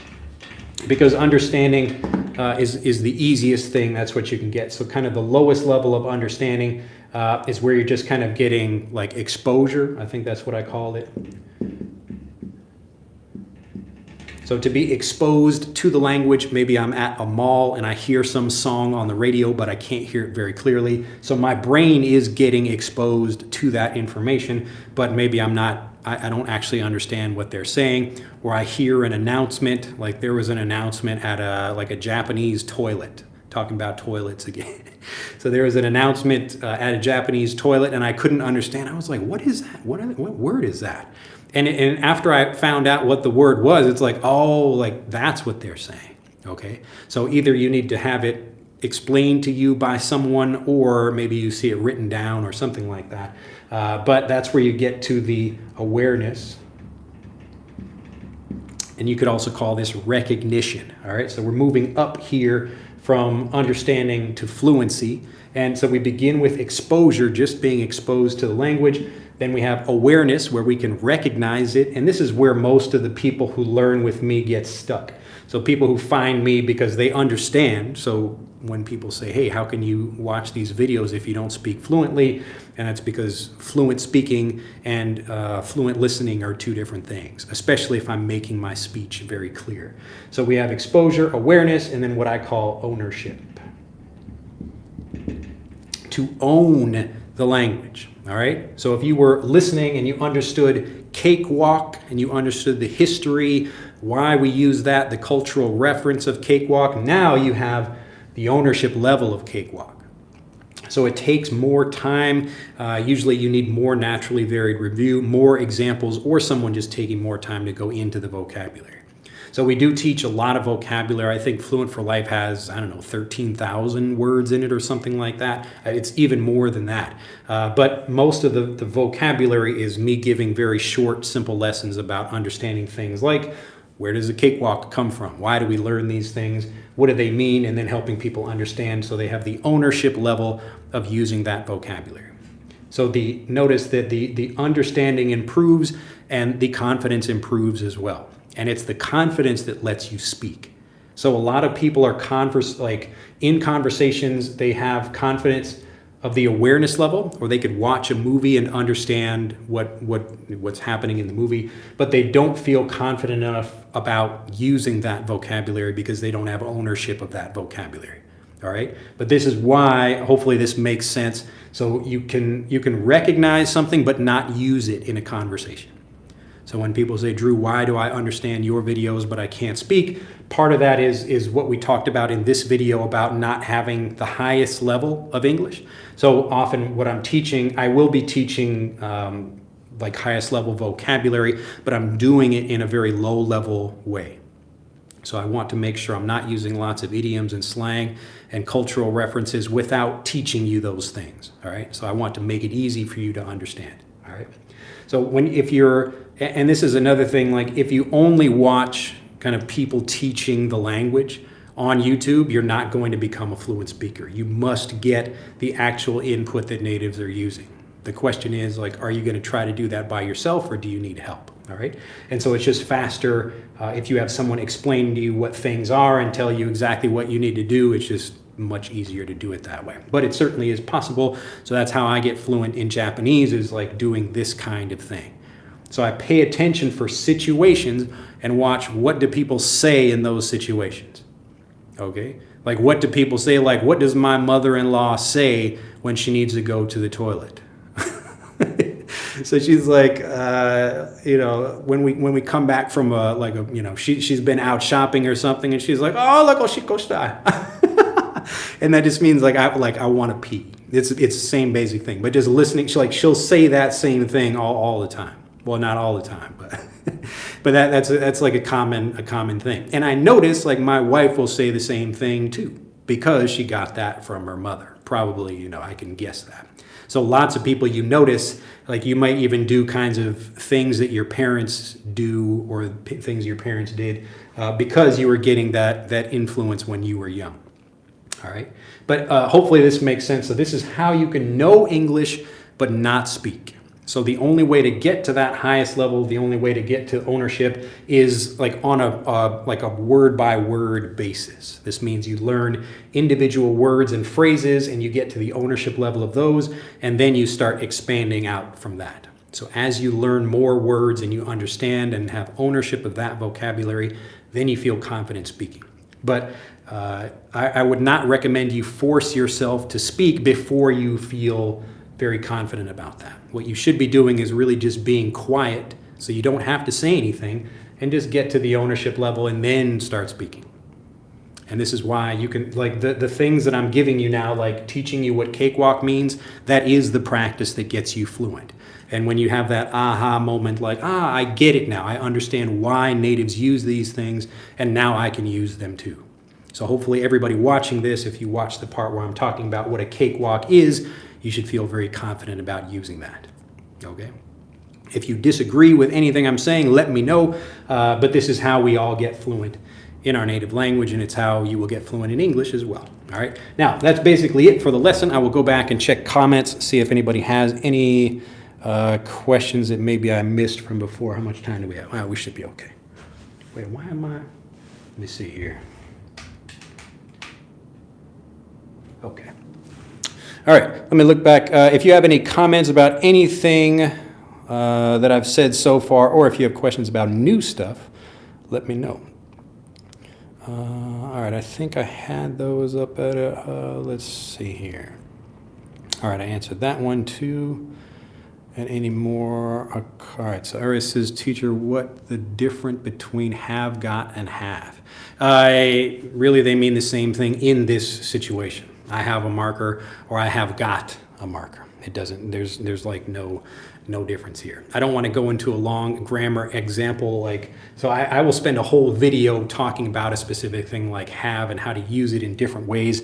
[SPEAKER 1] because understanding is the easiest thing, that's what you can get. So kind of the lowest level of understanding is where you're just kind of getting like exposure. I think that's what I called it. So to be exposed to the language, maybe I'm at a mall and I hear some song on the radio, but I can't hear it very clearly. So my brain is getting exposed to that information, but maybe I don't actually understand what they're saying. Or I hear an announcement, like there was an announcement at a Japanese toilet, talking about toilets again. So there was an announcement at a Japanese toilet and I couldn't understand. I was like, what is that? What word is that? And after I found out what the word was, it's like, oh, like that's what they're saying, okay? So either you need to have it explained to you by someone, or maybe you see it written down or something like that. But that's where you get to the awareness. And you could also call this recognition, all right? So we're moving up here from understanding to fluency. And so we begin with exposure, just being exposed to the language. Then we have awareness, where we can recognize it. And this is where most of the people who learn with me get stuck. So people who find me because they understand. So when people say, hey, how can you watch these videos if you don't speak fluently? And that's because fluent speaking and fluent listening are 2 different things, especially if I'm making my speech very clear. So we have exposure, awareness, and then what I call ownership. To own the language. All right. So if you were listening and you understood cakewalk and you understood the history, why we use that, the cultural reference of cakewalk, now you have the ownership level of cakewalk. So it takes more time. Usually you need more naturally varied review, more examples, or someone just taking more time to go into the vocabulary. So we do teach a lot of vocabulary. I think Fluent for Life has, 13,000 words in it or something like that. It's even more than that. But most of the vocabulary is me giving very short, simple lessons about understanding things like, where does a cakewalk come from? Why do we learn these things? What do they mean? And then helping people understand so they have the ownership level of using that vocabulary. So notice that the understanding improves and the confidence improves as well. And it's the confidence that lets you speak. So a lot of people are in conversations, they have confidence of the awareness level, or they could watch a movie and understand what's happening in the movie, but they don't feel confident enough about using that vocabulary because they don't have ownership of that vocabulary. All right, but this is why, hopefully this makes sense. So you can recognize something but not use it in a conversation. So when people say, Drew, why do I understand your videos but I can't speak? Part of that is what we talked about in this video about not having the highest level of English. So often what I'm teaching, I will be teaching like highest level vocabulary, but I'm doing it in a very low level way. So I want to make sure I'm not using lots of idioms and slang and cultural references without teaching you those things, all right? So I want to make it easy for you to understand, all right? So if you're, and this is another thing, like if you only watch kind of people teaching the language on YouTube, you're not going to become a fluent speaker. You must get the actual input that natives are using. The question is, like, are you going to try to do that by yourself, or do you need help? All right. And so it's just faster if you have someone explain to you what things are and tell you exactly what you need to do. It's just much easier to do it that way. But it certainly is possible. So that's how I get fluent in Japanese, is like doing this kind of thing. So I pay attention for situations and watch what do people say in those situations. Okay. Like, what do people say? Like, what does my mother-in-law say when she needs to go to the toilet? So she's like, when we come back from she's been out shopping or something, and she's like, oh, look, oshikoshita. And that just means I want to pee. It's the same basic thing, but just listening, she'll say that same thing all the time. Well, not all the time, but that's like a common thing. And I notice, like, my wife will say the same thing too, because she got that from her mother. Probably, I can guess that. So lots of people you notice, like, you might even do kinds of things that your parents do, or things your parents did, because you were getting that influence when you were young. All right. But hopefully this makes sense. So this is how you can know English but not speak. So the only way to get to that highest level, the only way to get to ownership, is like on a word by word basis. This means you learn individual words and phrases, and you get to the ownership level of those, and then you start expanding out from that. So as you learn more words and you understand and have ownership of that vocabulary, then you feel confident speaking. But I would not recommend you force yourself to speak before you feel very confident about that. What you should be doing is really just being quiet, so you don't have to say anything, and just get to the ownership level and then start speaking. And this is why you can, like, the things that I'm giving you now, like teaching you what cakewalk means, that is the practice that gets you fluent. And when you have that aha moment, like, I get it now, I understand why natives use these things, and now I can use them too. So hopefully everybody watching this, if you watch the part where I'm talking about what a cakewalk is, you should feel very confident about using that, okay? If you disagree with anything I'm saying, let me know, but this is how we all get fluent in our native language, and it's how you will get fluent in English as well, all right? Now, that's basically it for the lesson. I will go back and check comments, see if anybody has any questions that maybe I missed from before. How much time do we have? Well, we should be okay. Wait, why am I? Let me see here. Okay. All right, let me look back. If you have any comments about anything that I've said so far, or if you have questions about new stuff, let me know. All right, I think I had those up at let's see here. All right, I answered that one too. And any more? All right, so Iris says, teacher, what the difference between have got and have? Really, they mean the same thing in this situation. I have a marker, or I have got a marker. It doesn't, there's like no difference here. I don't want to go into a long grammar example, so I will spend a whole video talking about a specific thing like have and how to use it in different ways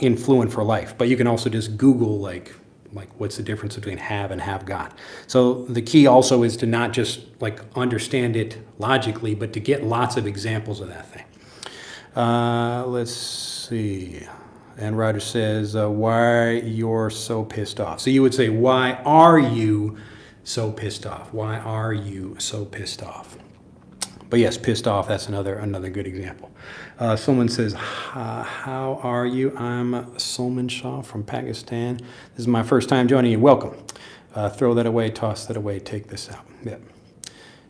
[SPEAKER 1] in Fluent for Life. But you can also just Google like what's the difference between have and have got. So the key also is to not just understand it logically, but to get lots of examples of that thing. Let's see. And Roger says, why you're so pissed off. So you would say, why are you so pissed off? Why are you so pissed off? But yes, pissed off, that's another good example. Someone says, how are you? I'm Solman Shah from Pakistan. This is my first time joining you. Welcome. Throw that away, toss that away, take this out. Yep.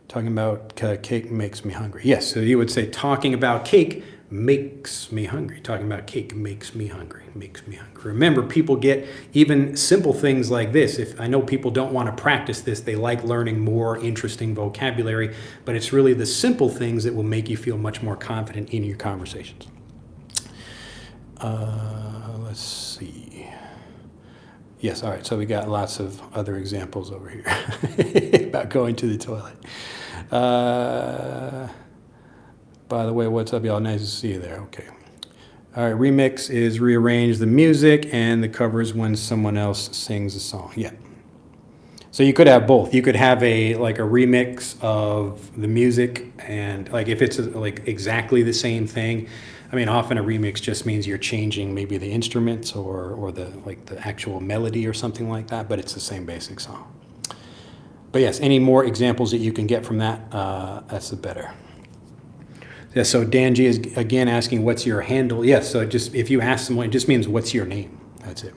[SPEAKER 1] Talking about cake makes me hungry. Yes, so you would say talking about cake makes me hungry. Talking about cake makes me hungry, makes me hungry. Remember, people get even simple things like this. If I know people don't want to practice this, they like learning more interesting vocabulary, but it's really the simple things that will make you feel much more confident in your conversations. Let's see. Yes, all right, so we got lots of other examples over here about going to the toilet. By the way, what's up, y'all? Nice to see you there. Okay. All right, remix is rearrange the music, and the cover is when someone else sings a song. Yeah. So you could have both. You could have a remix of the music, and like if it's like exactly the same thing. I mean, often a remix just means you're changing maybe the instruments or the actual melody or something like that, but it's the same basic song. But yes, any more examples that you can get from that, that's the better. Yeah, so Danji is again asking, what's your handle? Yes, so just if you ask someone, it just means what's your name. That's it.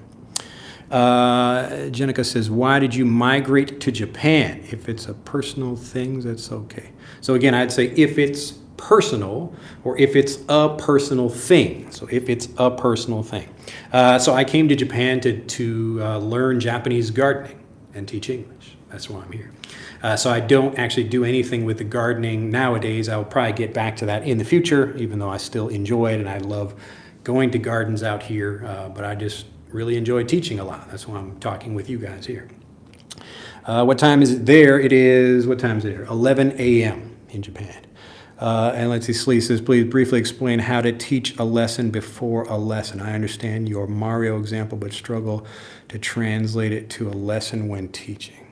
[SPEAKER 1] Jenica says, why did you migrate to Japan? If it's a personal thing, that's okay. So again, I'd say if it's personal or if it's a personal thing. So if it's a personal thing. So I came to Japan to learn Japanese gardening and teach English. That's why I'm here. So I don't actually do anything with the gardening nowadays. I'll probably get back to that in the future, even though I still enjoy it and I love going to gardens out here. But I just really enjoy teaching a lot. That's why I'm talking with you guys here. What time is it there? What time is it here? 11 a.m. in Japan. And let's see, Slee says, please briefly explain how to teach a lesson before a lesson. I understand your Mario example, but struggle to translate it to a lesson when teaching.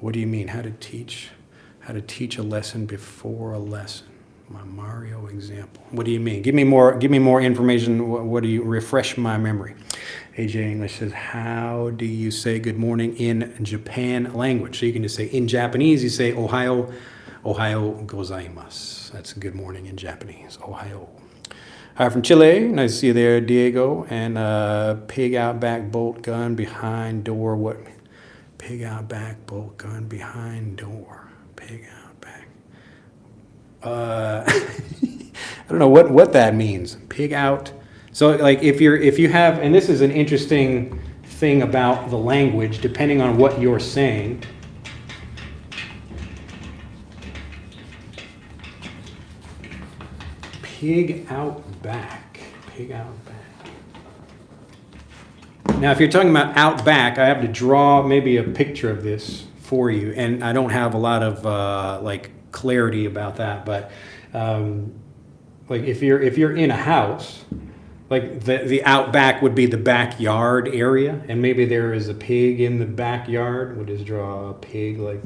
[SPEAKER 1] What do you mean? How to teach a lesson before a lesson? My Mario example. What do you mean? Give me more information. What do you refresh my memory? AJ English says, how do you say good morning in Japan language? So you can just say in Japanese, you say Ohayo gozaimasu. That's good morning in Japanese. Ohayo. Hi from Chile. Nice to see you there, Diego. And pig out back bolt gun behind door. What? Pig out back bolt gun behind door. Pig out back. I don't know what that means. Pig out. So like if you have, and this is an interesting thing about the language, depending on what you're saying. Pig out back. Pig out back. Now, if you're talking about out back, I have to draw maybe a picture of this for you, and I don't have a lot of clarity about that. But like if you're in a house, like the out back would be the backyard area, and maybe there is a pig in the backyard. We'll just draw a pig like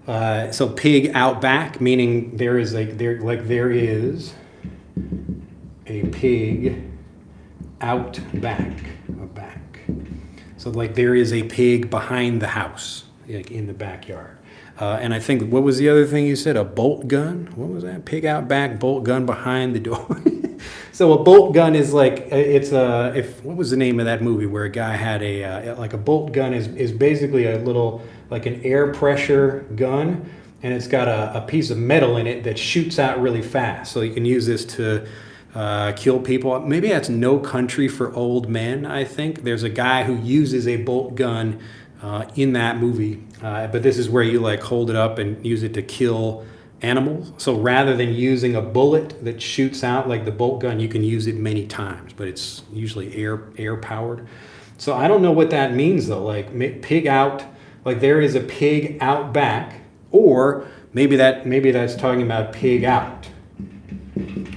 [SPEAKER 1] that. So pig out back, meaning there is a pig out back, So like there is a pig behind the house, like in the backyard. And I think, what was the other thing you said? A bolt gun? What was that? Pig out back, bolt gun behind the door. So a bolt gun is like, what was the name of that movie where a guy had a bolt gun is basically a little, like an air pressure gun, and it's got a piece of metal in it that shoots out really fast. So you can use this to kill people. Maybe that's No Country for Old Men, I think. There's a guy who uses a bolt gun in that movie, but this is where you like hold it up and use it to kill animals. So rather than using a bullet that shoots out like the bolt gun, you can use it many times, but it's usually air powered. So I don't know what that means though, like pig out, like there is a pig out back, or maybe that's talking about pig out,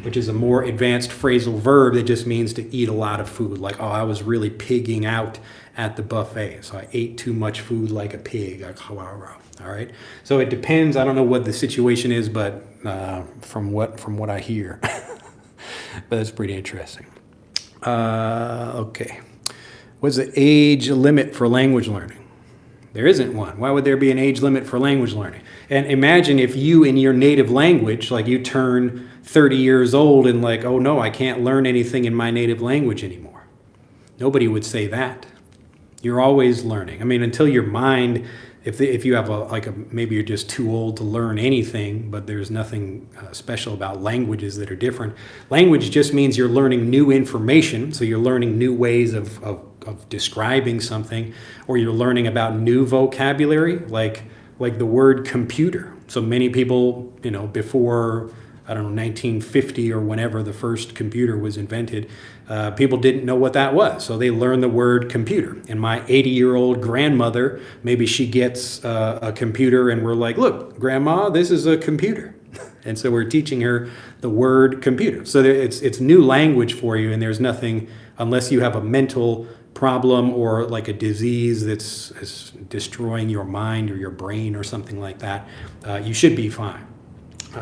[SPEAKER 1] which is a more advanced phrasal verb that just means to eat a lot of food. Like, oh, I was really pigging out at the buffet, so I ate too much food like a pig. All right. So it depends. I don't know what the situation is, but from what I hear, but that's pretty interesting. Okay. What's the age limit for language learning? There isn't one. Why would there be an age limit for language learning? And imagine if you, in your native language, like you turn 30 years old and like, oh no, I can't learn anything in my native language anymore. Nobody would say that. You're always learning. I mean, until your mind, if you have maybe you're just too old to learn anything, but there's nothing special about languages that are different. Language just means you're learning new information, so you're learning new ways of describing something, or you're learning about new vocabulary, like the word computer. So many people, before I don't know, 1950 or whenever the first computer was invented, people didn't know what that was. So they learned the word computer. And my 80-year-old grandmother, maybe she gets a computer and we're like, look, Grandma, this is a computer. And so we're teaching her the word computer. So it's new language for you, and there's nothing, unless you have a mental problem or like a disease that's destroying your mind or your brain or something like that, you should be fine.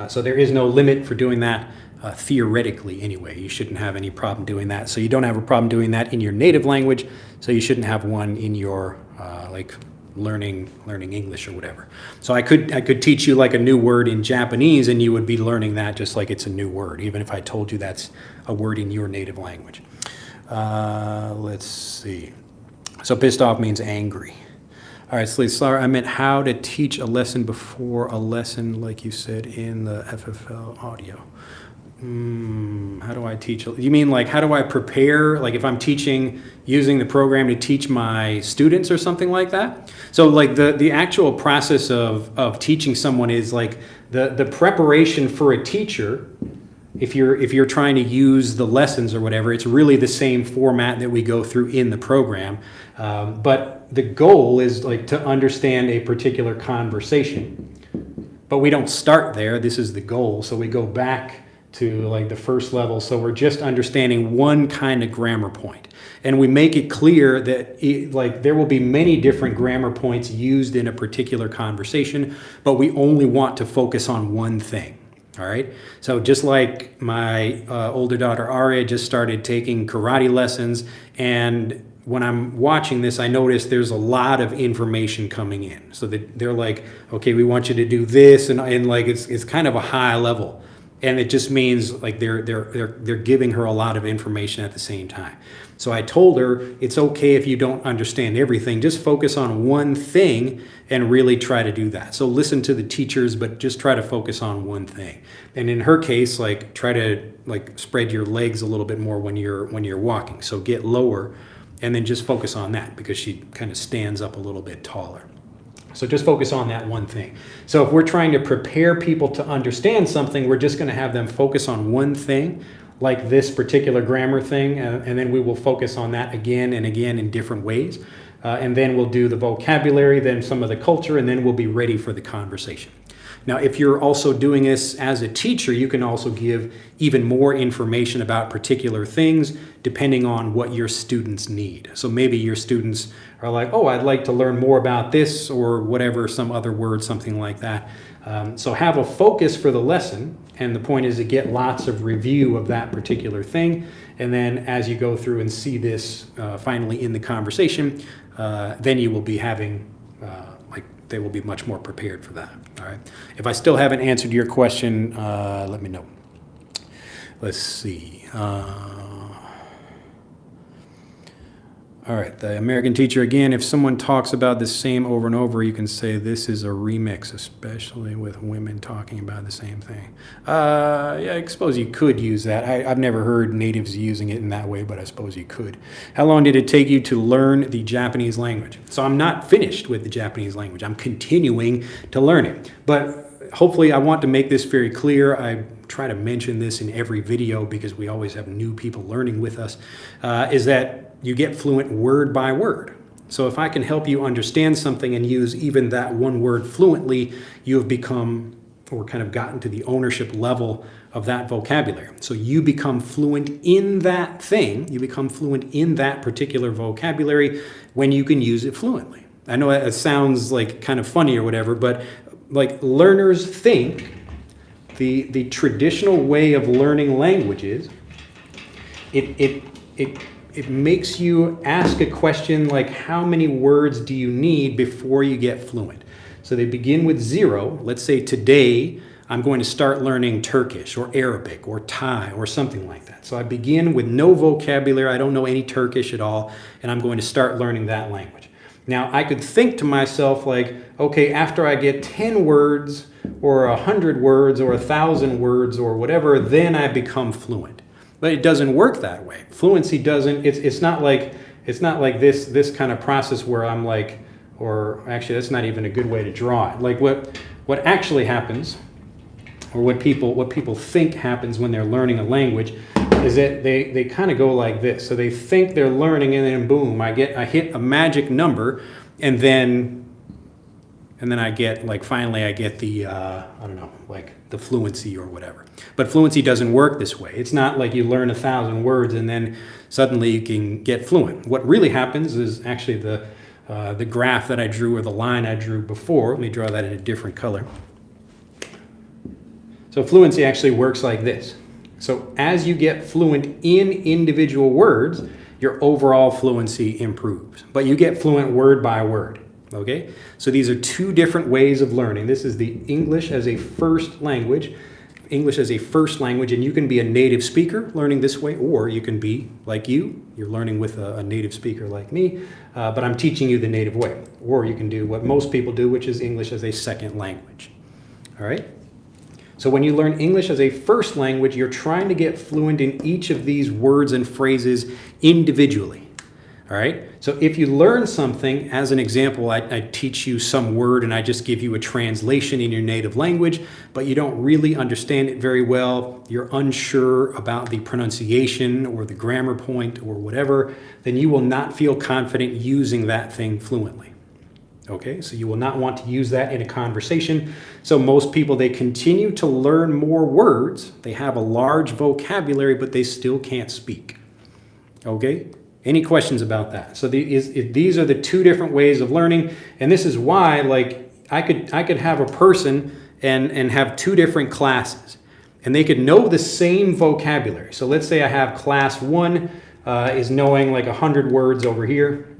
[SPEAKER 1] So there is no limit for doing that, theoretically anyway. You shouldn't have any problem doing that. So you don't have a problem doing that in your native language, so you shouldn't have one in your like learning English or whatever. So I could teach you like a new word in Japanese, and you would be learning that just like it's a new word, even if I told you that's a word in your native language. Let's see. So pissed off means angry. All right, so sorry, I meant how to teach a lesson before a lesson, like you said in the FFL audio. How do I teach? You mean like how do I prepare? Like if I'm teaching, using the program to teach my students or something like that? So like the actual process of teaching someone is like the preparation for a teacher. If you're trying to use the lessons or whatever, it's really the same format that we go through in the program. But the goal is like to understand a particular conversation. But we don't start there. This is the goal. So we go back to like the first level. So we're just understanding one kind of grammar point. And we make it clear that like there will be many different grammar points used in a particular conversation, but we only want to focus on one thing. All right. So just like my older daughter Aria just started taking karate lessons, and when I'm watching this, I notice there's a lot of information coming in. So that they're like, okay, we want you to do this, and like it's kind of a high level. And it just means like they're giving her a lot of information at the same time. So I told her it's okay if you don't understand everything. Just focus on one thing and really try to do that. So listen to the teachers, but just try to focus on one thing. And in her case, like try to like spread your legs a little bit more when you're walking. So get lower and then just focus on that, because she kind of stands up a little bit taller. So just focus on that one thing. So if we're trying to prepare people to understand something, we're just going to have them focus on one thing, like this particular grammar thing, and then we will focus on that again and again in different ways. And then we'll do the vocabulary, then some of the culture, and then we'll be ready for the conversation. Now, if you're also doing this as a teacher, you can also give even more information about particular things depending on what your students need. So maybe your students are like, oh, I'd like to learn more about this or whatever, some other word, something like that. So have a focus for the lesson, and the point is to get lots of review of that particular thing. And then as you go through and see this finally in the conversation, then you will be having they will be much more prepared for that. All right. If I still haven't answered your question, let me know. Let's see. All right, the American teacher again. If someone talks about the same over and over, you can say this is a remix, especially with women talking about the same thing. Yeah, I suppose you could use that. I've never heard natives using it in that way, but I suppose you could. How long did it take you to learn the Japanese language? So I'm not finished with the Japanese language. I'm continuing to learn it. But hopefully I want to make this very clear. I try to mention this in every video because we always have new people learning with us, is that you get fluent word by word. So if I can help you understand something and use even that one word fluently, you have become or kind of gotten to the ownership level of that vocabulary. So you become fluent in that thing, you become fluent in that particular vocabulary when you can use it fluently. I know it sounds like kind of funny or whatever, but like learners think the traditional way of learning languages, it makes you ask a question like, how many words do you need before you get fluent? So they begin with 0. Let's say today I'm going to start learning Turkish or Arabic or Thai or something like that. So I begin with no vocabulary. I don't know any Turkish at all, and I'm going to start learning that language. Now I could think to myself like, okay, after I get 10 words or 100 words or 1,000 words or whatever, then I become fluent. But it doesn't work that way. Fluency doesn't, it's not like this kind of process where I'm like, or actually that's not even a good way to draw it. Like what actually happens or what people think happens when they're learning a language, is that they kind of go like this. So they think they're learning, and then boom, I hit a magic number, and then I get finally I get the I don't know, like the fluency or whatever. But fluency doesn't work this way. It's not like you learn 1,000 words and then suddenly you can get fluent. What really happens is actually the graph that I drew, or the line I drew before. Let me draw that in a different color. So fluency actually works like this. So as you get fluent in individual words, your overall fluency improves. But you get fluent word by word. Okay? So these are two different ways of learning. This is the English as a first language. English as a first language, and you can be a native speaker learning this way, or you can be like you're learning with a native speaker like me, but I'm teaching you the native way. Or you can do what most people do, which is English as a second language. All right? So when you learn English as a first language, you're trying to get fluent in each of these words and phrases individually. All right? So if you learn something, as an example, I teach you some word and I just give you a translation in your native language, but you don't really understand it very well, you're unsure about the pronunciation or the grammar point or whatever, then you will not feel confident using that thing fluently. Okay, so you will not want to use that in a conversation. So most people, they continue to learn more words. They have a large vocabulary, but they still can't speak. Okay, any questions about that? So these are the two different ways of learning, and this is why, like, I could have a person and have two different classes, and they could know the same vocabulary. So let's say I have class 1 is knowing like 100 words over here.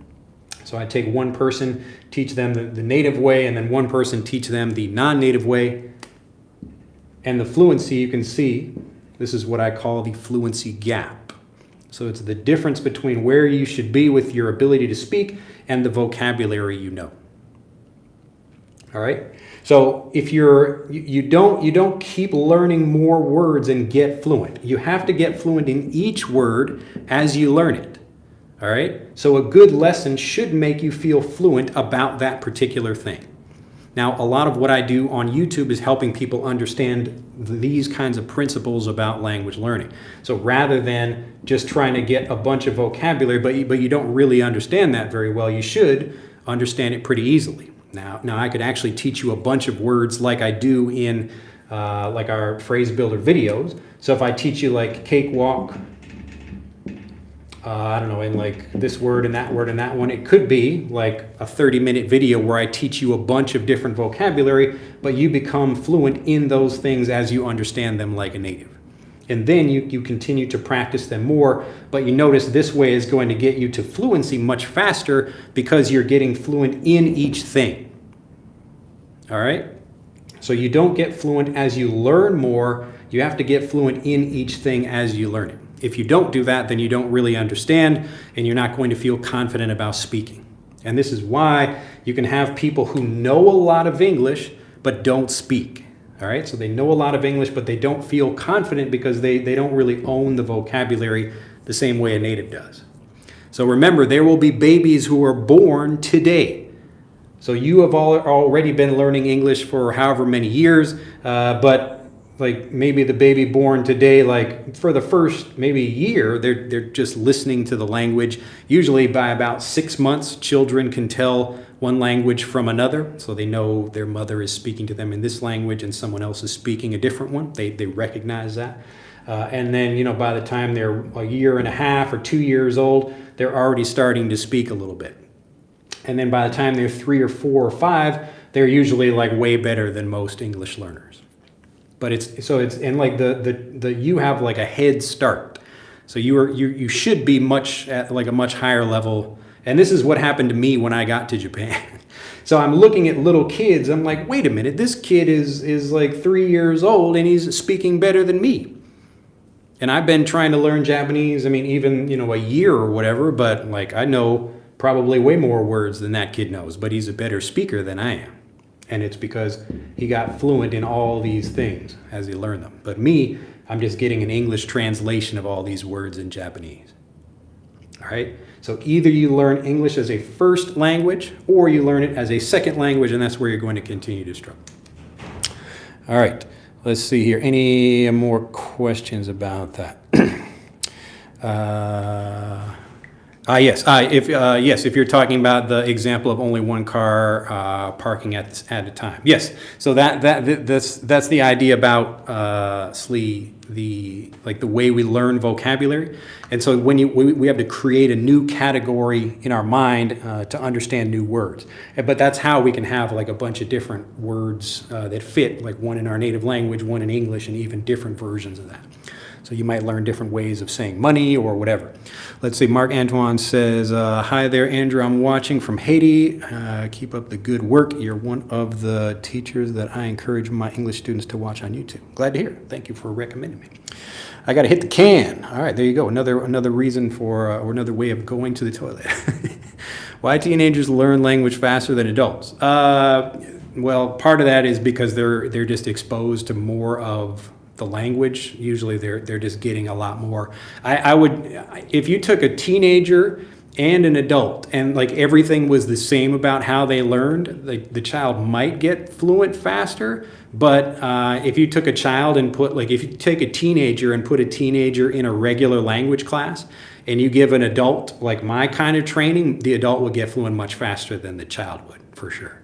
[SPEAKER 1] So I take one person, teach them the native way, and then one person teach them the non-native way. And the fluency, you can see, this is what I call the fluency gap. So it's the difference between where you should be with your ability to speak and the vocabulary you know. All right? So if you don't keep learning more words and get fluent. You have to get fluent in each word as you learn it. All right? So a good lesson should make you feel fluent about that particular thing. Now, a lot of what I do on YouTube is helping people understand these kinds of principles about language learning. So rather than just trying to get a bunch of vocabulary, but you don't really understand that very well, you should understand it pretty easily. Now I could actually teach you a bunch of words like I do in like our phrase builder videos. So if I teach you like cakewalk, I don't know, in like this word and that one, it could be like a 30-minute video where I teach you a bunch of different vocabulary, but you become fluent in those things as you understand them like a native. And then you continue to practice them more, but you notice this way is going to get you to fluency much faster because you're getting fluent in each thing. All right? So you don't get fluent as you learn more, you have to get fluent in each thing as you learn it. If you don't do that, then you don't really understand and you're not going to feel confident about speaking. And this is why you can have people who know a lot of English but don't speak. All right, so they know a lot of English but they don't feel confident because they don't really own the vocabulary the same way a native does. So remember, there will be babies who are born today. So you have already been learning English for however many years, but like maybe the baby born today, like for the first maybe year, they're just listening to the language. Usually by about 6 months, children can tell one language from another. So they know their mother is speaking to them in this language and someone else is speaking a different one. They recognize that. And then, you know, by the time they're a year and a half or 2 years old, they're already starting to speak a little bit. And then by the time they're 3 or 4 or 5, they're usually like way better than most English learners. But you have like a head start. So you should be at like a much higher level. And this is what happened to me when I got to Japan. So I'm looking at little kids. I'm like, wait a minute, this kid is like 3 years old and he's speaking better than me. And I've been trying to learn Japanese, I mean, even, you know, a year or whatever, but like I know probably way more words than that kid knows, but he's a better speaker than I am. And it's because he got fluent in all these things as he learned them. But me, I'm just getting an English translation of all these words in Japanese. All right? So either you learn English as a first language or you learn it as a second language, and that's where you're going to continue to struggle. All right. Let's see here. Any more questions about that? Yes. If you're talking about the example of only one car parking at a time. Yes. So that's the idea about the way we learn vocabulary. And so when we have to create a new category in our mind to understand new words. But that's how we can have like a bunch of different words that fit, like one in our native language, one in English, and even different versions of that. So you might learn different ways of saying money or whatever. Let's see, Mark Antoine says, hi there, Andrew. I'm watching from Haiti. Keep up the good work. You're one of the teachers that I encourage my English students to watch on YouTube. Glad to hear. Thank you for recommending me. I got to hit the can. All right, there you go. Another reason for, or another way of going to the toilet. Why teenagers learn language faster than adults? Well, part of that is because they're just exposed to more of the language. Usually they're just getting a lot more. I would, if you took a teenager and an adult and like everything was the same about how they learned, the child might get fluent faster. But if you took a child and if you take a teenager and put a teenager in a regular language class and you give an adult like my kind of training, the adult will get fluent much faster than the child would, for sure.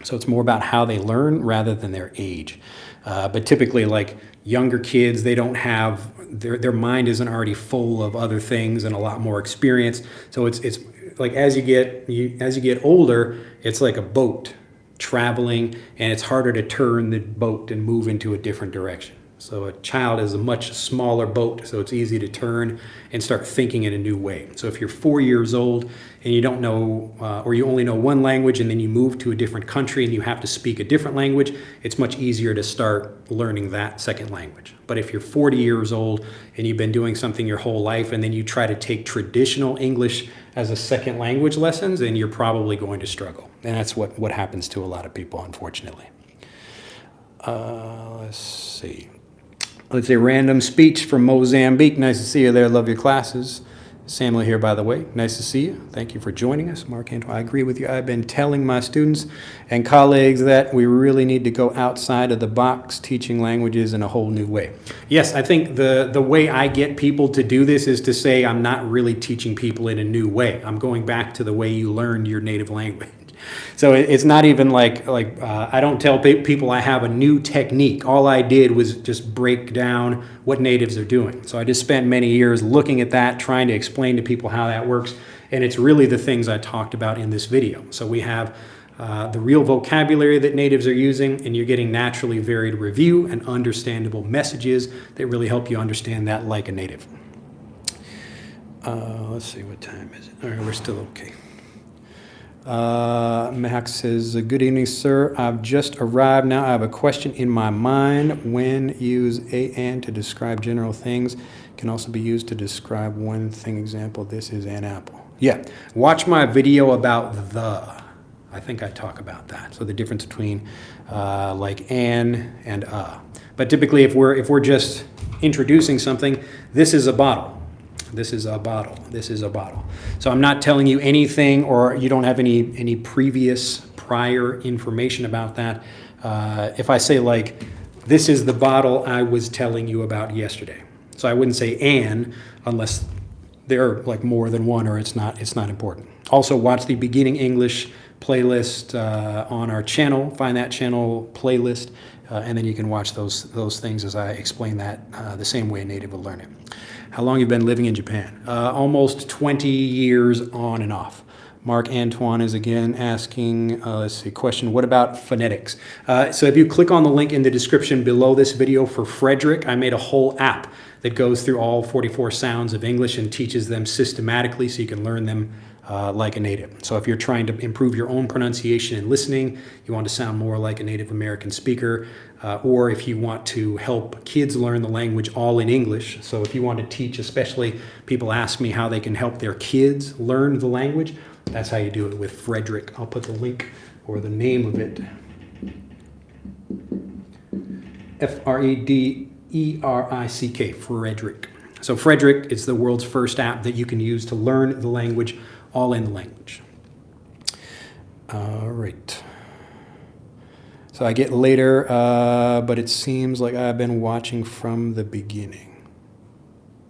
[SPEAKER 1] So it's more about how they learn rather than their age. But typically, like younger kids, they don't have their mind isn't already full of other things and a lot more experience. So it's like as you get older, it's like a boat traveling, and it's harder to turn the boat and move into a different direction. So a child is a much smaller boat, so it's easy to turn and start thinking in a new way. So if you're 4 years old and you don't know, or you only know one language and then you move to a different country and you have to speak a different language, it's much easier to start learning that second language. But if you're 40 years old and you've been doing something your whole life and then you try to take traditional English as a second language lessons, then you're probably going to struggle. And that's what happens to a lot of people, unfortunately. Let's see. Let's say random speech from Mozambique. Nice to see you there. Love your classes. Samuel here, by the way. Nice to see you. Thank you for joining us. Mark Antoine, I agree with you. I've been telling my students and colleagues that we really need to go outside of the box, teaching languages in a whole new way. Yes, I think the way I get people to do this is to say I'm not really teaching people in a new way. I'm going back to the way you learned your native language. So it's not even like I don't tell people I have a new technique. All I did was just break down what natives are doing. So I just spent many years looking at that, trying to explain to people how that works. And it's really the things I talked about in this video. So we have the real vocabulary that natives are using, and you're getting naturally varied review and understandable messages that really help you understand that like a native. Let's see, what time is it? All right, we're still okay. Max says, good evening, sir. I've just arrived now. I have a question in my mind. When use and to describe general things can also be used to describe one thing. Example, this is an apple. Yeah, watch my video about the. I think I talk about that. So the difference between like an and a. But typically if we're just introducing something, this is a bottle. This is a bottle. This is a bottle. So I'm not telling you anything, or you don't have any prior information about that. If I say like, this is the bottle I was telling you about yesterday. So I wouldn't say an unless there are like more than one, or it's not important. Also watch the Beginning English playlist on our channel. Find that channel playlist, and then you can watch those things as I explain that the same way a native will learn it. How long have you been living in Japan? Almost 20 years on and off. Mark Antoine is again asking, let's see, question, what about phonetics? So if you click on the link in the description below this video for Frederick, I made a whole app that goes through all 44 sounds of English and teaches them systematically so you can learn them like a native. So if you're trying to improve your own pronunciation and listening, you want to sound more like a Native American speaker, or if you want to help kids learn the language all in English. So if you want to teach, especially people ask me how they can help their kids learn the language, that's how you do it with Frederick. I'll put the link or the name of it. F-R-E-D-E-R-I-C-K, Frederick. So Frederick is the world's first app that you can use to learn the language all in the language. All right. So I get later, but it seems like I've been watching from the beginning.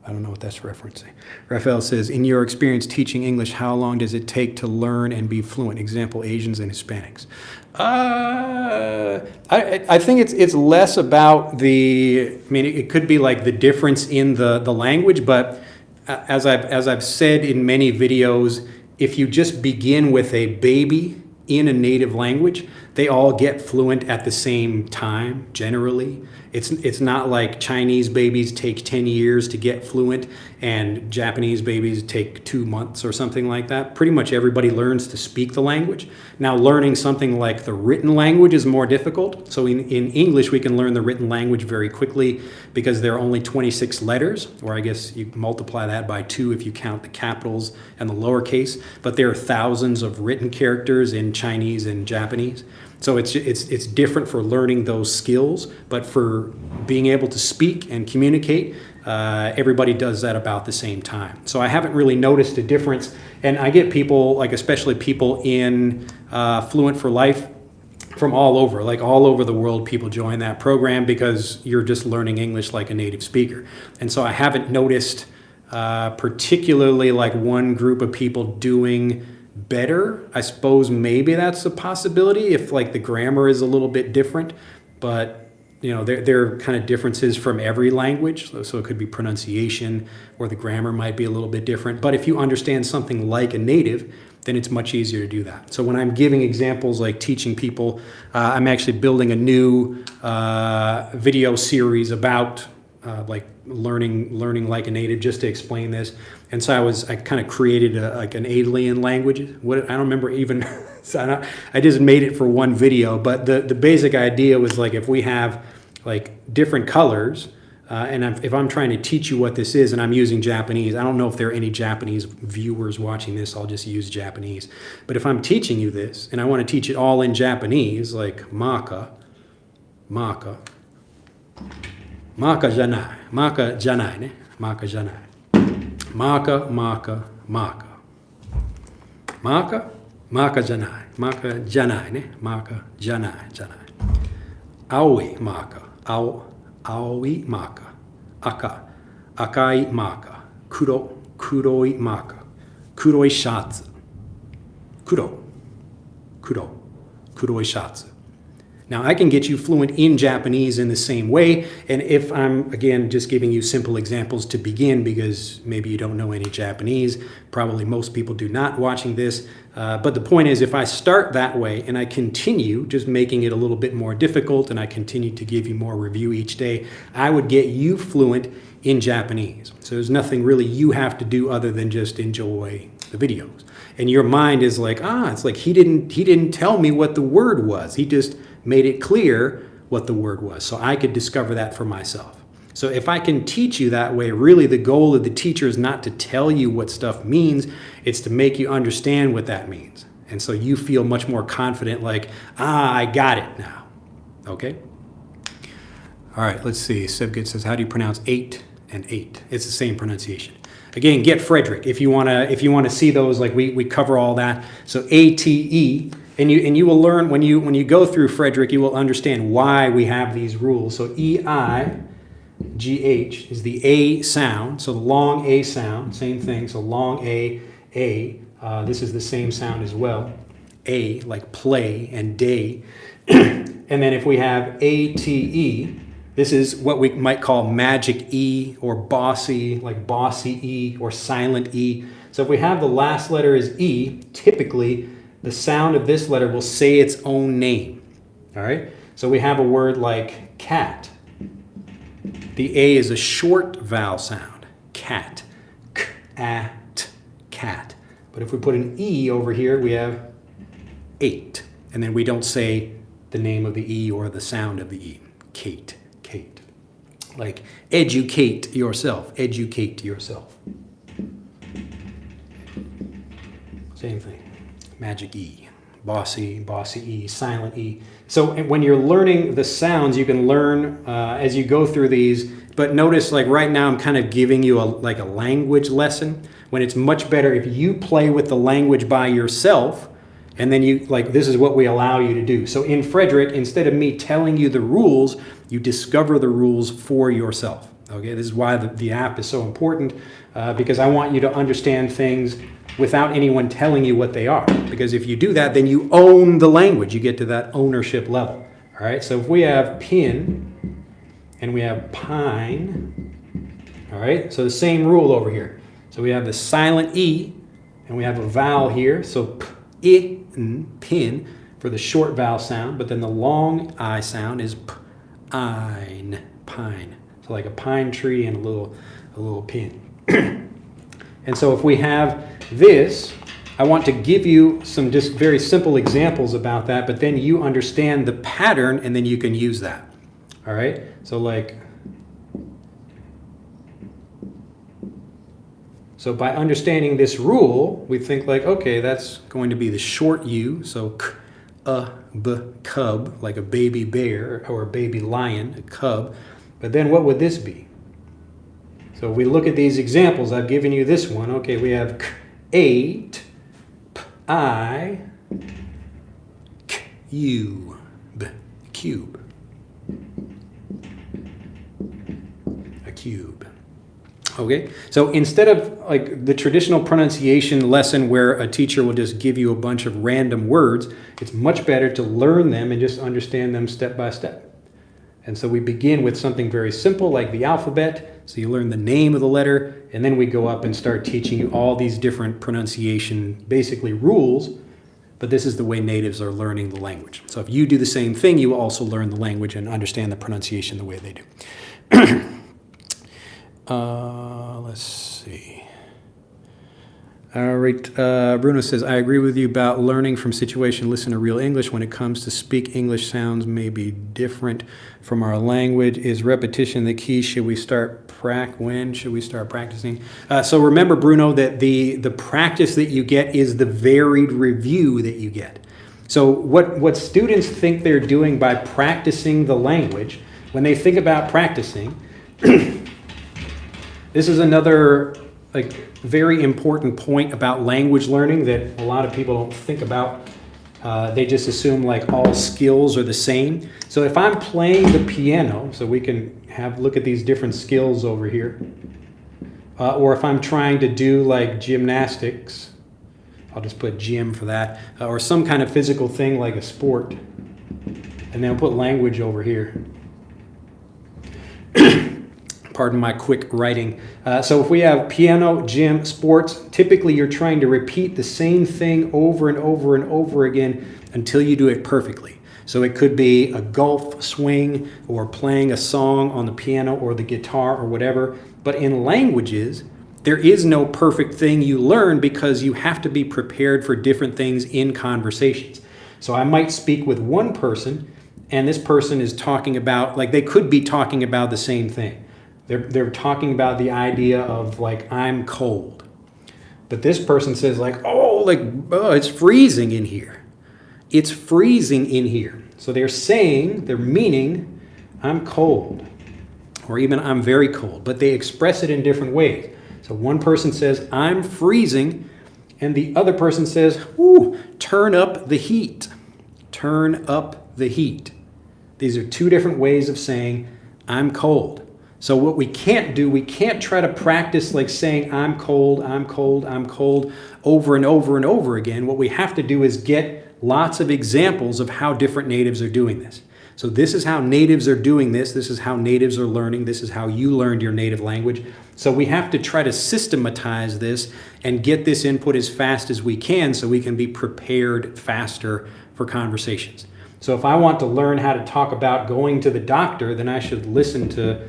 [SPEAKER 1] I don't know what that's referencing. Raphael says, in your experience teaching English, how long does it take to learn and be fluent? Example, Asians and Hispanics. I think it's less about it could be like the difference in the language, but as I've said in many videos, if you just begin with a baby in a native language, they all get fluent at the same time, generally. It's not like Chinese babies take 10 years to get fluent and Japanese babies take 2 months or something like that. Pretty much everybody learns to speak the language. Now, learning something like the written language is more difficult. So in English, we can learn the written language very quickly because there are only 26 letters, or I guess you multiply that by 2 if you count the capitals and the lowercase. But there are thousands of written characters in Chinese and Japanese. So it's different for learning those skills, but for being able to speak and communicate, everybody does that about the same time. So I haven't really noticed a difference. And I get people, like especially people in Fluent for Life from all over, like all over the world, people join that program because you're just learning English like a native speaker. And so I haven't noticed particularly like one group of people doing better. I suppose maybe that's a possibility if like the grammar is a little bit different, but there are kind of differences from every language. So it could be pronunciation or the grammar might be a little bit different. But if you understand something like a native, then it's much easier to do that. So when I'm giving examples like teaching people, I'm actually building a new video series about like learning like a native, just to explain this. And so I kind of created like an alien language. I don't remember even. So I just made it for one video. But the basic idea was like if we have like different colors, and if I'm trying to teach you what this is, and I'm using Japanese, I don't know if there are any Japanese viewers watching this. I'll just use Japanese. But if I'm teaching you this, and I want to teach it all in Japanese, like maka, maka janai, maka janai, ne? Maka janai. Maka, maka, maka. Maka, maka janai. Maka janai, ne? Maka janai, janai. Aoi maka. Aoi maka. Aka. Akai maka. Kuro. Kuroi maka. Kuroi shatsu. Kuro. Kuroi shatsu. Now, I can get you fluent in Japanese in the same way, and if I'm, again, just giving you simple examples to begin because maybe you don't know any Japanese, probably most people do not watching this, but the point is if I start that way and I continue just making it a little bit more difficult and I continue to give you more review each day, I would get you fluent in Japanese. So there's nothing really you have to do other than just enjoy the videos. And your mind is like, it's like he didn't tell me what the word was. He just made it clear what the word was, so I could discover that for myself. So if I can teach you that way, really the goal of the teacher is not to tell you what stuff means, it's to make you understand what that means. And so you feel much more confident, like, I got it now. Okay? All right, let's see. Sevgit says, how do you pronounce 8 and 8? It's the same pronunciation. Again, get Frederick if you wanna see those, like we cover all that. So ATE. And you will learn when you go through Frederick, you will understand why we have these rules. So EIGH is the A sound, so the long A sound, same thing. So long A. This is the same sound as well. A, like play, and day. And then if we have ATE, this is what we might call magic E or bossy, like bossy E or silent E. So if we have the last letter is E, typically the sound of this letter will say its own name, all right? So we have a word like cat. The A is a short vowel sound, cat, k-at, cat. But if we put an E over here, we have 8. And then we don't say the name of the E or the sound of the E, Kate, Kate. Like educate yourself, educate yourself. Same thing. Magic E, bossy E, silent E. So when you're learning the sounds, you can learn as you go through these, but notice like right now I'm kind of giving you a language lesson when it's much better if you play with the language by yourself And then you, like, this is what we allow you to do. So in Frederick, instead of me telling you the rules, you discover the rules for yourself. Okay, this is why the app is so important, because I want you to understand things without anyone telling you what they are. Because if you do that, then you own the language. You get to that ownership level. All right, so if we have pin and we have pine, all right, so the same rule over here. So we have the silent E and we have a vowel here. So pin for the short vowel sound, but then the long I sound is pine. So like a pine tree and a little pin. And so if we have this, I want to give you some just very simple examples about that, but then you understand the pattern and then you can use that. All right? So like, so by understanding this rule, we think like, okay, that's going to be the short U, so cub, like a baby bear or a baby lion, a cub. But then what would this be? So if we look at these examples, I've given you this one. Okay, we have eight, I, cube, a cube. Okay, so instead of like the traditional pronunciation lesson where a teacher will just give you a bunch of random words, it's much better to learn them and just understand them step by step. And so we begin with something very simple like the alphabet. So you learn the name of the letter, and then we go up and start teaching you all these different pronunciation, basically rules. But this is the way natives are learning the language. So if you do the same thing, you will also learn the language and understand the pronunciation the way they do. Let's see. All right, Bruno says, I agree with you about learning from situation, listen to real English. When it comes to speak, English sounds may be different from our language. Is repetition the key? When should we start practicing? So remember, Bruno, that the practice that you get is the varied review that you get. So what students think they're doing by practicing the language, when they think about practicing, this is another like very important point about language learning that a lot of people don't think about. They just assume like all skills are the same. So if I'm playing the piano, so we can look at these different skills over here. Or if I'm trying to do like gymnastics, I'll just put gym for that, or some kind of physical thing like a sport. And then I'll put language over here. Pardon my quick writing. So if we have piano, gym, sports, typically you're trying to repeat the same thing over and over and over again until you do it perfectly. So it could be a golf swing or playing a song on the piano or the guitar or whatever. But in languages, there is no perfect thing you learn because you have to be prepared for different things in conversations. So I might speak with one person and this person is talking about, like they could be talking about the same thing. They're talking about the idea of like, I'm cold. But this person says like, oh, it's freezing in here. It's freezing in here. So they're meaning, I'm cold. Or even I'm very cold. But they express it in different ways. So one person says, I'm freezing. And the other person says, ooh, turn up the heat. Turn up the heat. These are two different ways of saying, I'm cold. So what we can't do, we can't try to practice like saying I'm cold, I'm cold, I'm cold over and over and over again. What we have to do is get lots of examples of how different natives are doing this. So this is how natives are doing this. This is how natives are learning. This is how you learned your native language. So we have to try to systematize this and get this input as fast as we can so we can be prepared faster for conversations. So if I want to learn how to talk about going to the doctor, then I should listen to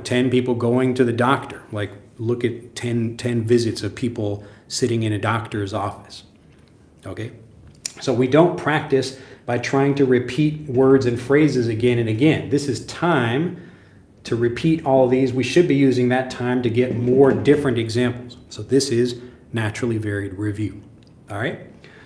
[SPEAKER 1] 10 people going to the doctor. Like look at 10 visits of people sitting in a doctor's office. Okay? So we don't practice by trying to repeat words and phrases again and again. This is time to repeat all of these. We should be using that time to get more different examples. So this is naturally varied review. All right?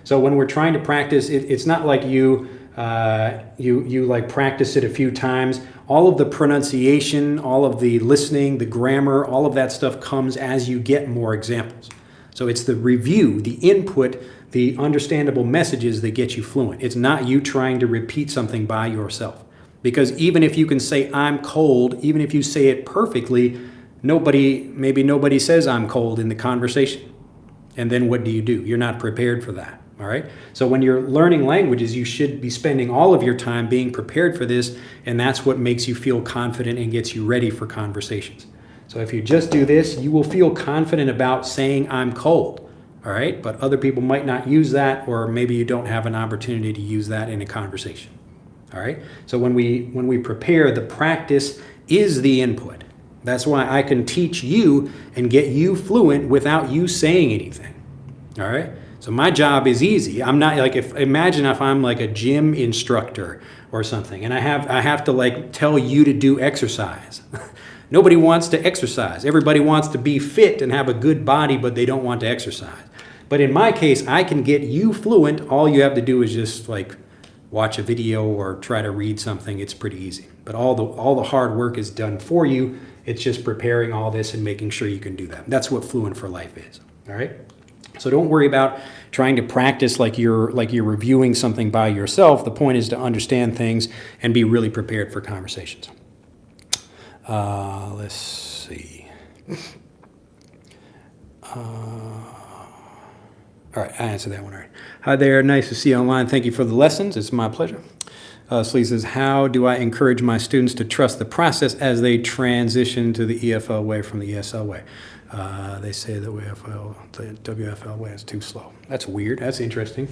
[SPEAKER 1] So when we're trying to practice, it's not like you like practice it a few times. All of the pronunciation, all of the listening, the grammar, all of that stuff comes as you get more examples. So it's the review, the input the understandable messages that get you fluent. It's not you trying to repeat something by yourself. Because even if you can say I'm cold, even if you say it perfectly, maybe nobody says I'm cold in the conversation. And then what do? You're not prepared for that. All right. So when you're learning languages, you should be spending all of your time being prepared for this. And that's what makes you feel confident and gets you ready for conversations. So if you just do this, you will feel confident about saying I'm cold. All right. But other people might not use that, or maybe you don't have an opportunity to use that in a conversation. All right. So when we prepare, the practice is the input. That's why I can teach you and get you fluent without you saying anything. All right. So my job is easy. I'm not like, imagine if I'm like a gym instructor or something, and I have to like tell you to do exercise. Nobody wants to exercise. Everybody wants to be fit and have a good body, but they don't want to exercise. But in my case, I can get you fluent. All you have to do is just like watch a video or try to read something. It's pretty easy. But all the hard work is done for you. It's just preparing all this and making sure you can do that. That's what Fluent for Life is. All right. So don't worry about trying to practice like you're reviewing something by yourself. The point is to understand things and be really prepared for conversations. Let's see. All right, I answered that one all right. Hi there, nice to see you online. Thank you for the lessons. It's my pleasure. Slee says, how do I encourage my students to trust the process as they transition to the EFL way from the ESL way? They say the WFL way is too slow. That's weird. That's interesting.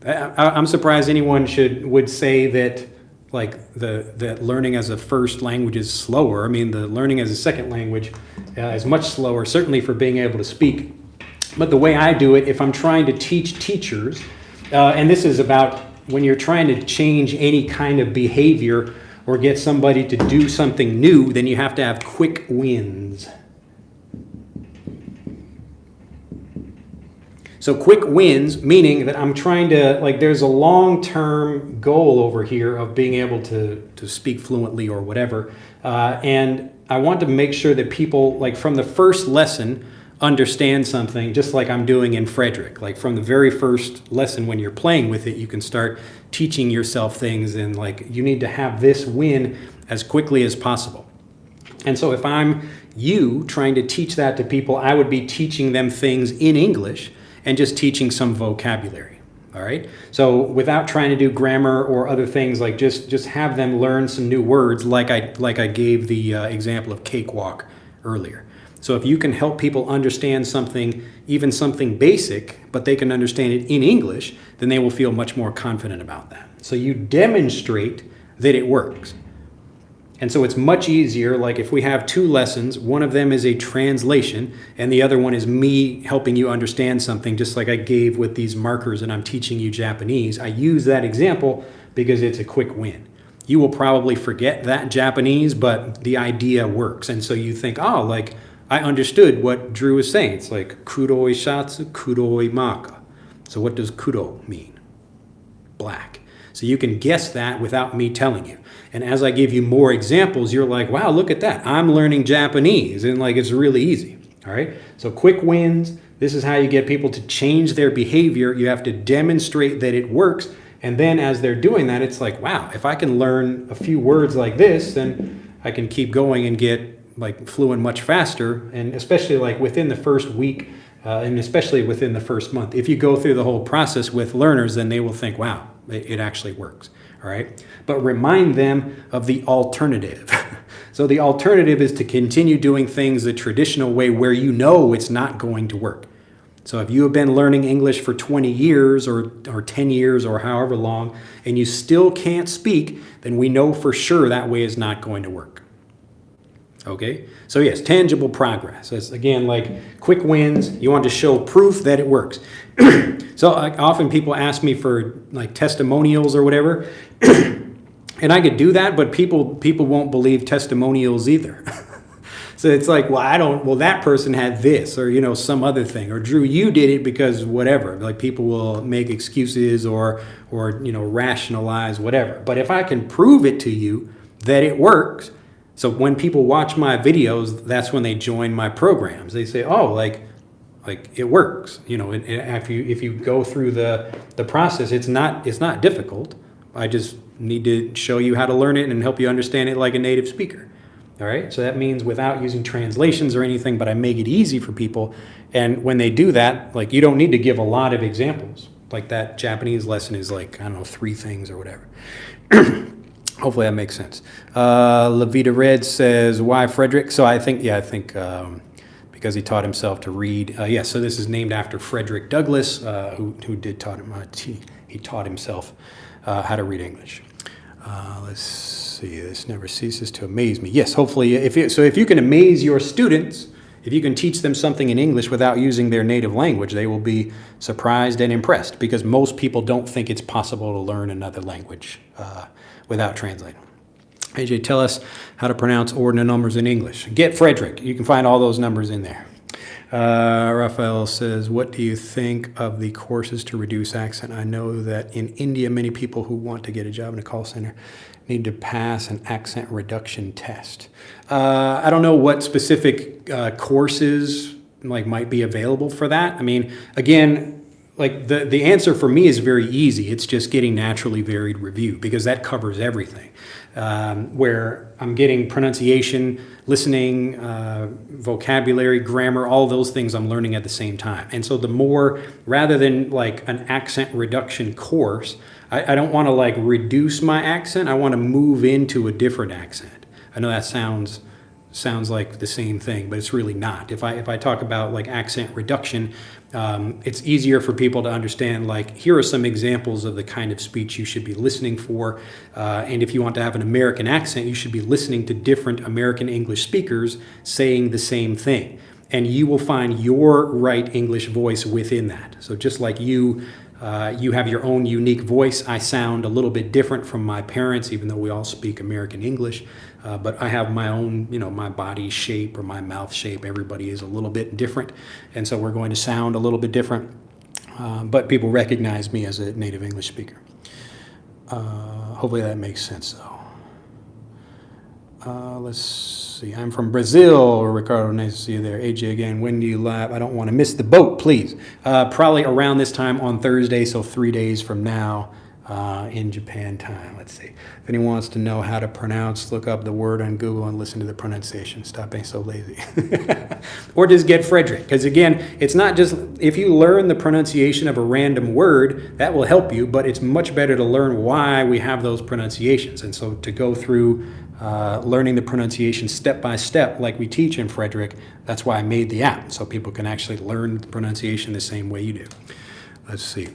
[SPEAKER 1] I'm surprised anyone would say that like that learning as a first language is slower. I mean, the learning as a second language is much slower, certainly for being able to speak. But the way I do it, if I'm trying to teach teachers, and this is about when you're trying to change any kind of behavior or get somebody to do something new, then you have to have quick wins. So quick wins, meaning that I'm trying to, like, there's a long-term goal over here of being able to speak fluently or whatever. And I want to make sure that people, like, from the first lesson, understand something, just like I'm doing in Frederick. Like from the very first lesson when you're playing with it, you can start teaching yourself things, and like you need to have this win as quickly as possible. And so if I'm you trying to teach that to people, I would be teaching them things in English and just teaching some vocabulary. All right. So without trying to do grammar or other things, like just have them learn some new words, like I gave the example of cakewalk earlier. So if you can help people understand something, even something basic, but they can understand it in English, then they will feel much more confident about that. So you demonstrate that it works. And so it's much easier, like if we have two lessons, one of them is a translation and the other one is me helping you understand something, just like I gave with these markers and I'm teaching you Japanese. I use that example because it's a quick win. You will probably forget that Japanese, but the idea works. And so you think, oh, like, I understood what Drew is saying. It's like kuroi shatsu, kuroi maka. So what does kuro mean? Black. So you can guess that without me telling you. And as I give you more examples, you're like, wow, look at that. I'm learning Japanese. And like, it's really easy. All right. So quick wins. This is how you get people to change their behavior. You have to demonstrate that it works. And then as they're doing that, it's like, wow, if I can learn a few words like this, then I can keep going and get like fluent much faster, and especially like within the first week, and especially within the first month. If you go through the whole process with learners, then they will think, wow, it actually works. All right. But remind them of the alternative. So the alternative is to continue doing things the traditional way where you know it's not going to work. So if you have been learning English for 20 years or 10 years or however long, and you still can't speak, then we know for sure that way is not going to work. Okay, so yes, tangible progress. It's again like quick wins. You want to show proof that it works. So often people ask me for like testimonials or whatever, and I could do that, but people won't believe testimonials either. So it's like, well, that person had this, or, you know, some other thing, or Drew, you did it because whatever. Like people will make excuses or, you know, rationalize whatever. But if I can prove it to you that it works, so when people watch my videos, that's when they join my programs. They say, oh, like, Like it works, you know. And if you go through the process, it's not difficult. I just need to show you how to learn it and help you understand it like a native speaker. All right. So that means without using translations or anything, but I make it easy for people. And when they do that, like you don't need to give a lot of examples. Like that Japanese lesson is like, I don't know, 3 things or whatever. Hopefully that makes sense. Levita Red says, why Frederick? So I think because he taught himself to read. So this is named after Frederick Douglass, who did taught him. He taught himself how to read English. Let's see. This never ceases to amaze me. Yes, hopefully, if you can amaze your students, if you can teach them something in English without using their native language, they will be surprised and impressed, because most people don't think it's possible to learn another language without translating. AJ, tell us how to pronounce ordinal numbers in English. Get Frederick. You can find all those numbers in there. Raphael says, what do you think of the courses to reduce accent? I know that in India, many people who want to get a job in a call center need to pass an accent reduction test. I don't know what specific courses might be available for that. I mean, again, like the answer for me is very easy. It's just getting naturally varied review, because that covers everything. Where I'm getting pronunciation, listening, vocabulary, grammar, all those things I'm learning at the same time. And so the more, rather than like an accent reduction course, I don't want to like reduce my accent. I want to move into a different accent. I know that sounds like the same thing, but it's really not. If I talk about like accent reduction, it's easier for people to understand, like, here are some examples of the kind of speech you should be listening for. And if you want to have an American accent, you should be listening to different American English speakers saying the same thing. And you will find your right English voice within that. So just like you have your own unique voice. I sound a little bit different from my parents, even though we all speak American English. But I have my own, my body shape or my mouth shape. Everybody is a little bit different. And so we're going to sound a little bit different. But people recognize me as a native English speaker. Hopefully that makes sense, though. Let's see. I'm from Brazil. Ricardo, nice to see you there. AJ again. When do you live? I don't want to miss the boat, please. Probably around this time on Thursday, so 3 days from now in Japan time. Let's see. If anyone wants to know how to pronounce, look up the word on Google and listen to the pronunciation. Stop being so lazy. Or just get Frederick. Because again, it's not just, if you learn the pronunciation of a random word, that will help you, but it's much better to learn why we have those pronunciations. And so to go through learning the pronunciation step by step, like we teach in Frederick, that's why I made the app, so people can actually learn the pronunciation the same way you do. Let's see.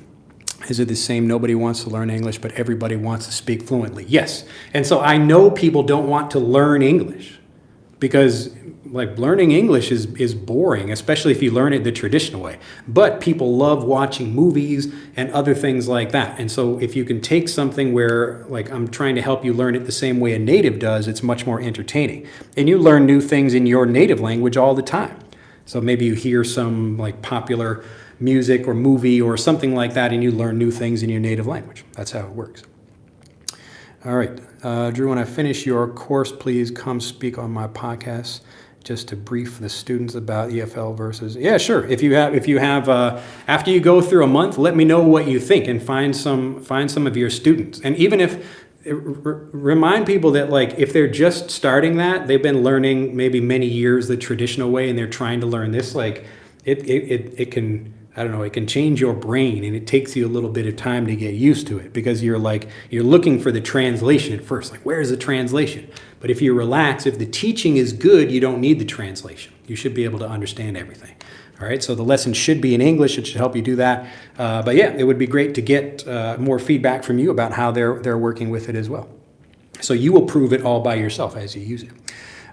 [SPEAKER 1] Is it the same? Nobody wants to learn English, but everybody wants to speak fluently. Yes. And so I know people don't want to learn English because like learning English is boring, especially if you learn it the traditional way. But people love watching movies and other things like that. And so if you can take something where like I'm trying to help you learn it the same way a native does, it's much more entertaining. And you learn new things in your native language all the time. So maybe you hear some like popular music or movie or something like that, and you learn new things in your native language. That's how it works. All right. Drew, when I finish your course, please come speak on my podcast just to brief the students about EFL versus. Yeah, sure. If you have after you go through a month, let me know what you think and find some of your students. And even if remind people that like if they're just starting that, they've been learning maybe many years the traditional way and they're trying to learn this, like it can, I don't know, it can change your brain, and it takes you a little bit of time to get used to it because you're looking for the translation at first, like where's the translation? But if you relax, if the teaching is good, you don't need the translation. You should be able to understand everything. All right, so the lesson should be in English. It should help you do that. But yeah, it would be great to get more feedback from you about how they're working with it as well. So you will prove it all by yourself as you use it.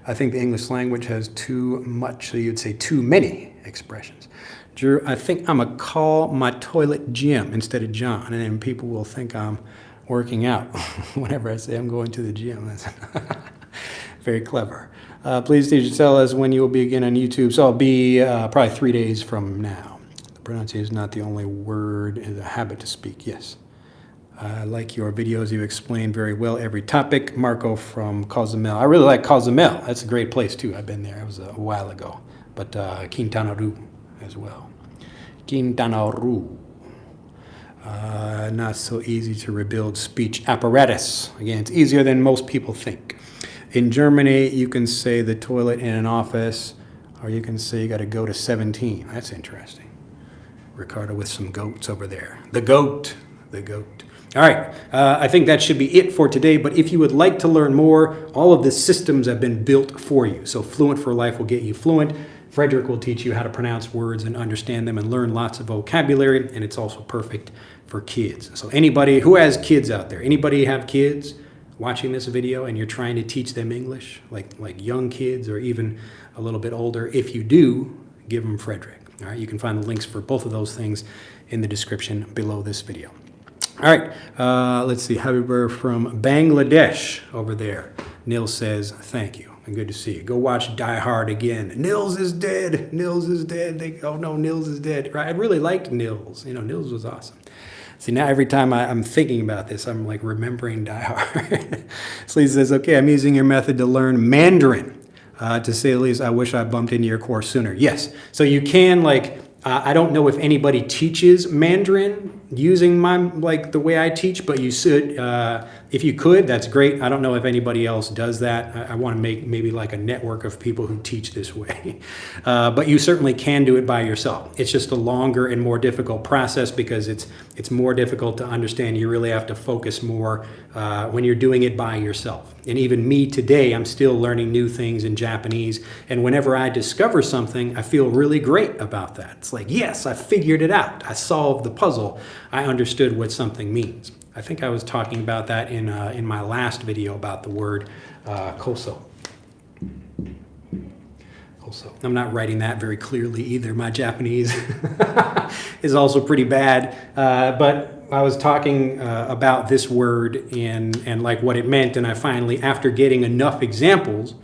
[SPEAKER 1] I think the English language has too much, so you'd say too many expressions. Drew, I think I'm going to call my toilet Jim instead of John, and then people will think I'm working out whenever I say I'm going to the gym. That's very clever. Please, teacher, tell us when you will be again on YouTube. So I'll be probably 3 days from now. The pronunciation is not the only word, it's a habit to speak, yes. I like your videos. You explain very well every topic. Marco from Cozumel. I really like Cozumel. That's a great place, too. I've been there. It was a while ago. But Quintana Roo, as well. Quintana Roo. Not so easy to rebuild speech apparatus. Again, it's easier than most people think. In Germany, you can say the toilet in an office, or you can say you got to go to 17. That's interesting. Ricardo with some goats over there. The goat. All right, I think that should be it for today, but if you would like to learn more, all of the systems have been built for you. So Fluent for Life will get you fluent. Frederick will teach you how to pronounce words and understand them and learn lots of vocabulary, and it's also perfect for kids. So anybody who has kids out there, anybody have kids watching this video and you're trying to teach them English, like young kids or even a little bit older, if you do, give them Frederick. All right, you can find the links for both of those things in the description below this video. All right, let's see. Happy birthday from Bangladesh over there. Nils says, thank you, and good to see you. Go watch Die Hard again. Nils is dead. Nils is dead. Oh, no, Nils is dead. Right? I really liked Nils. You know, Nils was awesome. See, now every time I'm thinking about this, I'm like remembering Die Hard. So he says, okay, I'm using your method to learn Mandarin. To say the least, I wish I bumped into your course sooner. Yes, so you can I don't know if anybody teaches Mandarin using the way I teach, but you should, if you could, that's great. I don't know if anybody else does that. I want to make maybe like a network of people who teach this way. But you certainly can do it by yourself. It's just a longer and more difficult process because it's more difficult to understand. You really have to focus more when you're doing it by yourself. And even me today, I'm still learning new things in Japanese. And whenever I discover something, I feel really great about that. It's like, yes, I figured it out. I solved the puzzle. I understood what something means. I think I was talking about that in my last video about the word koso. Koso. I'm not writing that very clearly either. My Japanese is also pretty bad. But I was talking about this word and like what it meant, and I finally, after getting enough examples,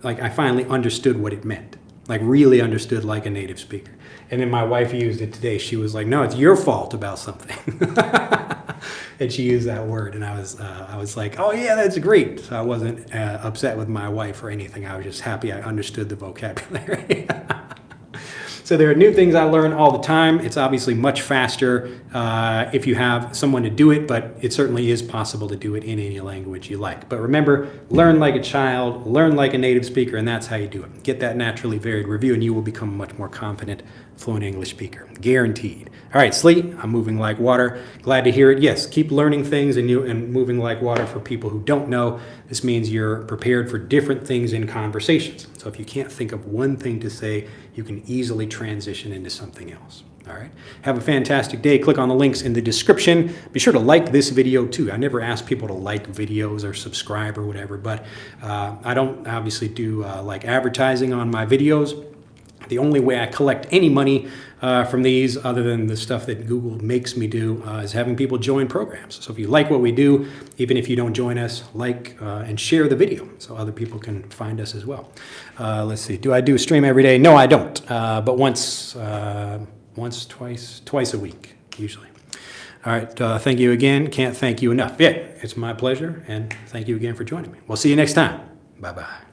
[SPEAKER 1] I finally understood what it meant. Like really understood like a native speaker. And then my wife used it today. She was like, no, it's your fault about something. And she used that word, and I was like, oh yeah, that's great. So I wasn't upset with my wife or anything. I was just happy I understood the vocabulary. So there are new things I learn all the time. It's obviously much faster if you have someone to do it, but it certainly is possible to do it in any language you like. But remember, learn like a child, learn like a native speaker, and that's how you do it. Get that naturally varied review, and you will become a much more confident, fluent English speaker. Guaranteed. All right, Sleet, I'm moving like water. Glad to hear it. Yes, keep learning things and moving like water for people who don't know. This means you're prepared for different things in conversations. So if you can't think of one thing to say, you can easily transition into something else. All right. Have a fantastic day. Click on the links in the description. Be sure to like this video too. I never ask people to like videos or subscribe or whatever, but I don't obviously do like advertising on my videos. The only way I collect any money from these, other than the stuff that Google makes me do, is having people join programs. So if you like what we do, even if you don't join us, like and share the video so other people can find us as well. Let's see. Do I do a stream every day? No, I don't. But twice a week, usually. All right. Thank you again. Can't thank you enough. Yeah, it's my pleasure. And thank you again for joining me. We'll see you next time. Bye-bye.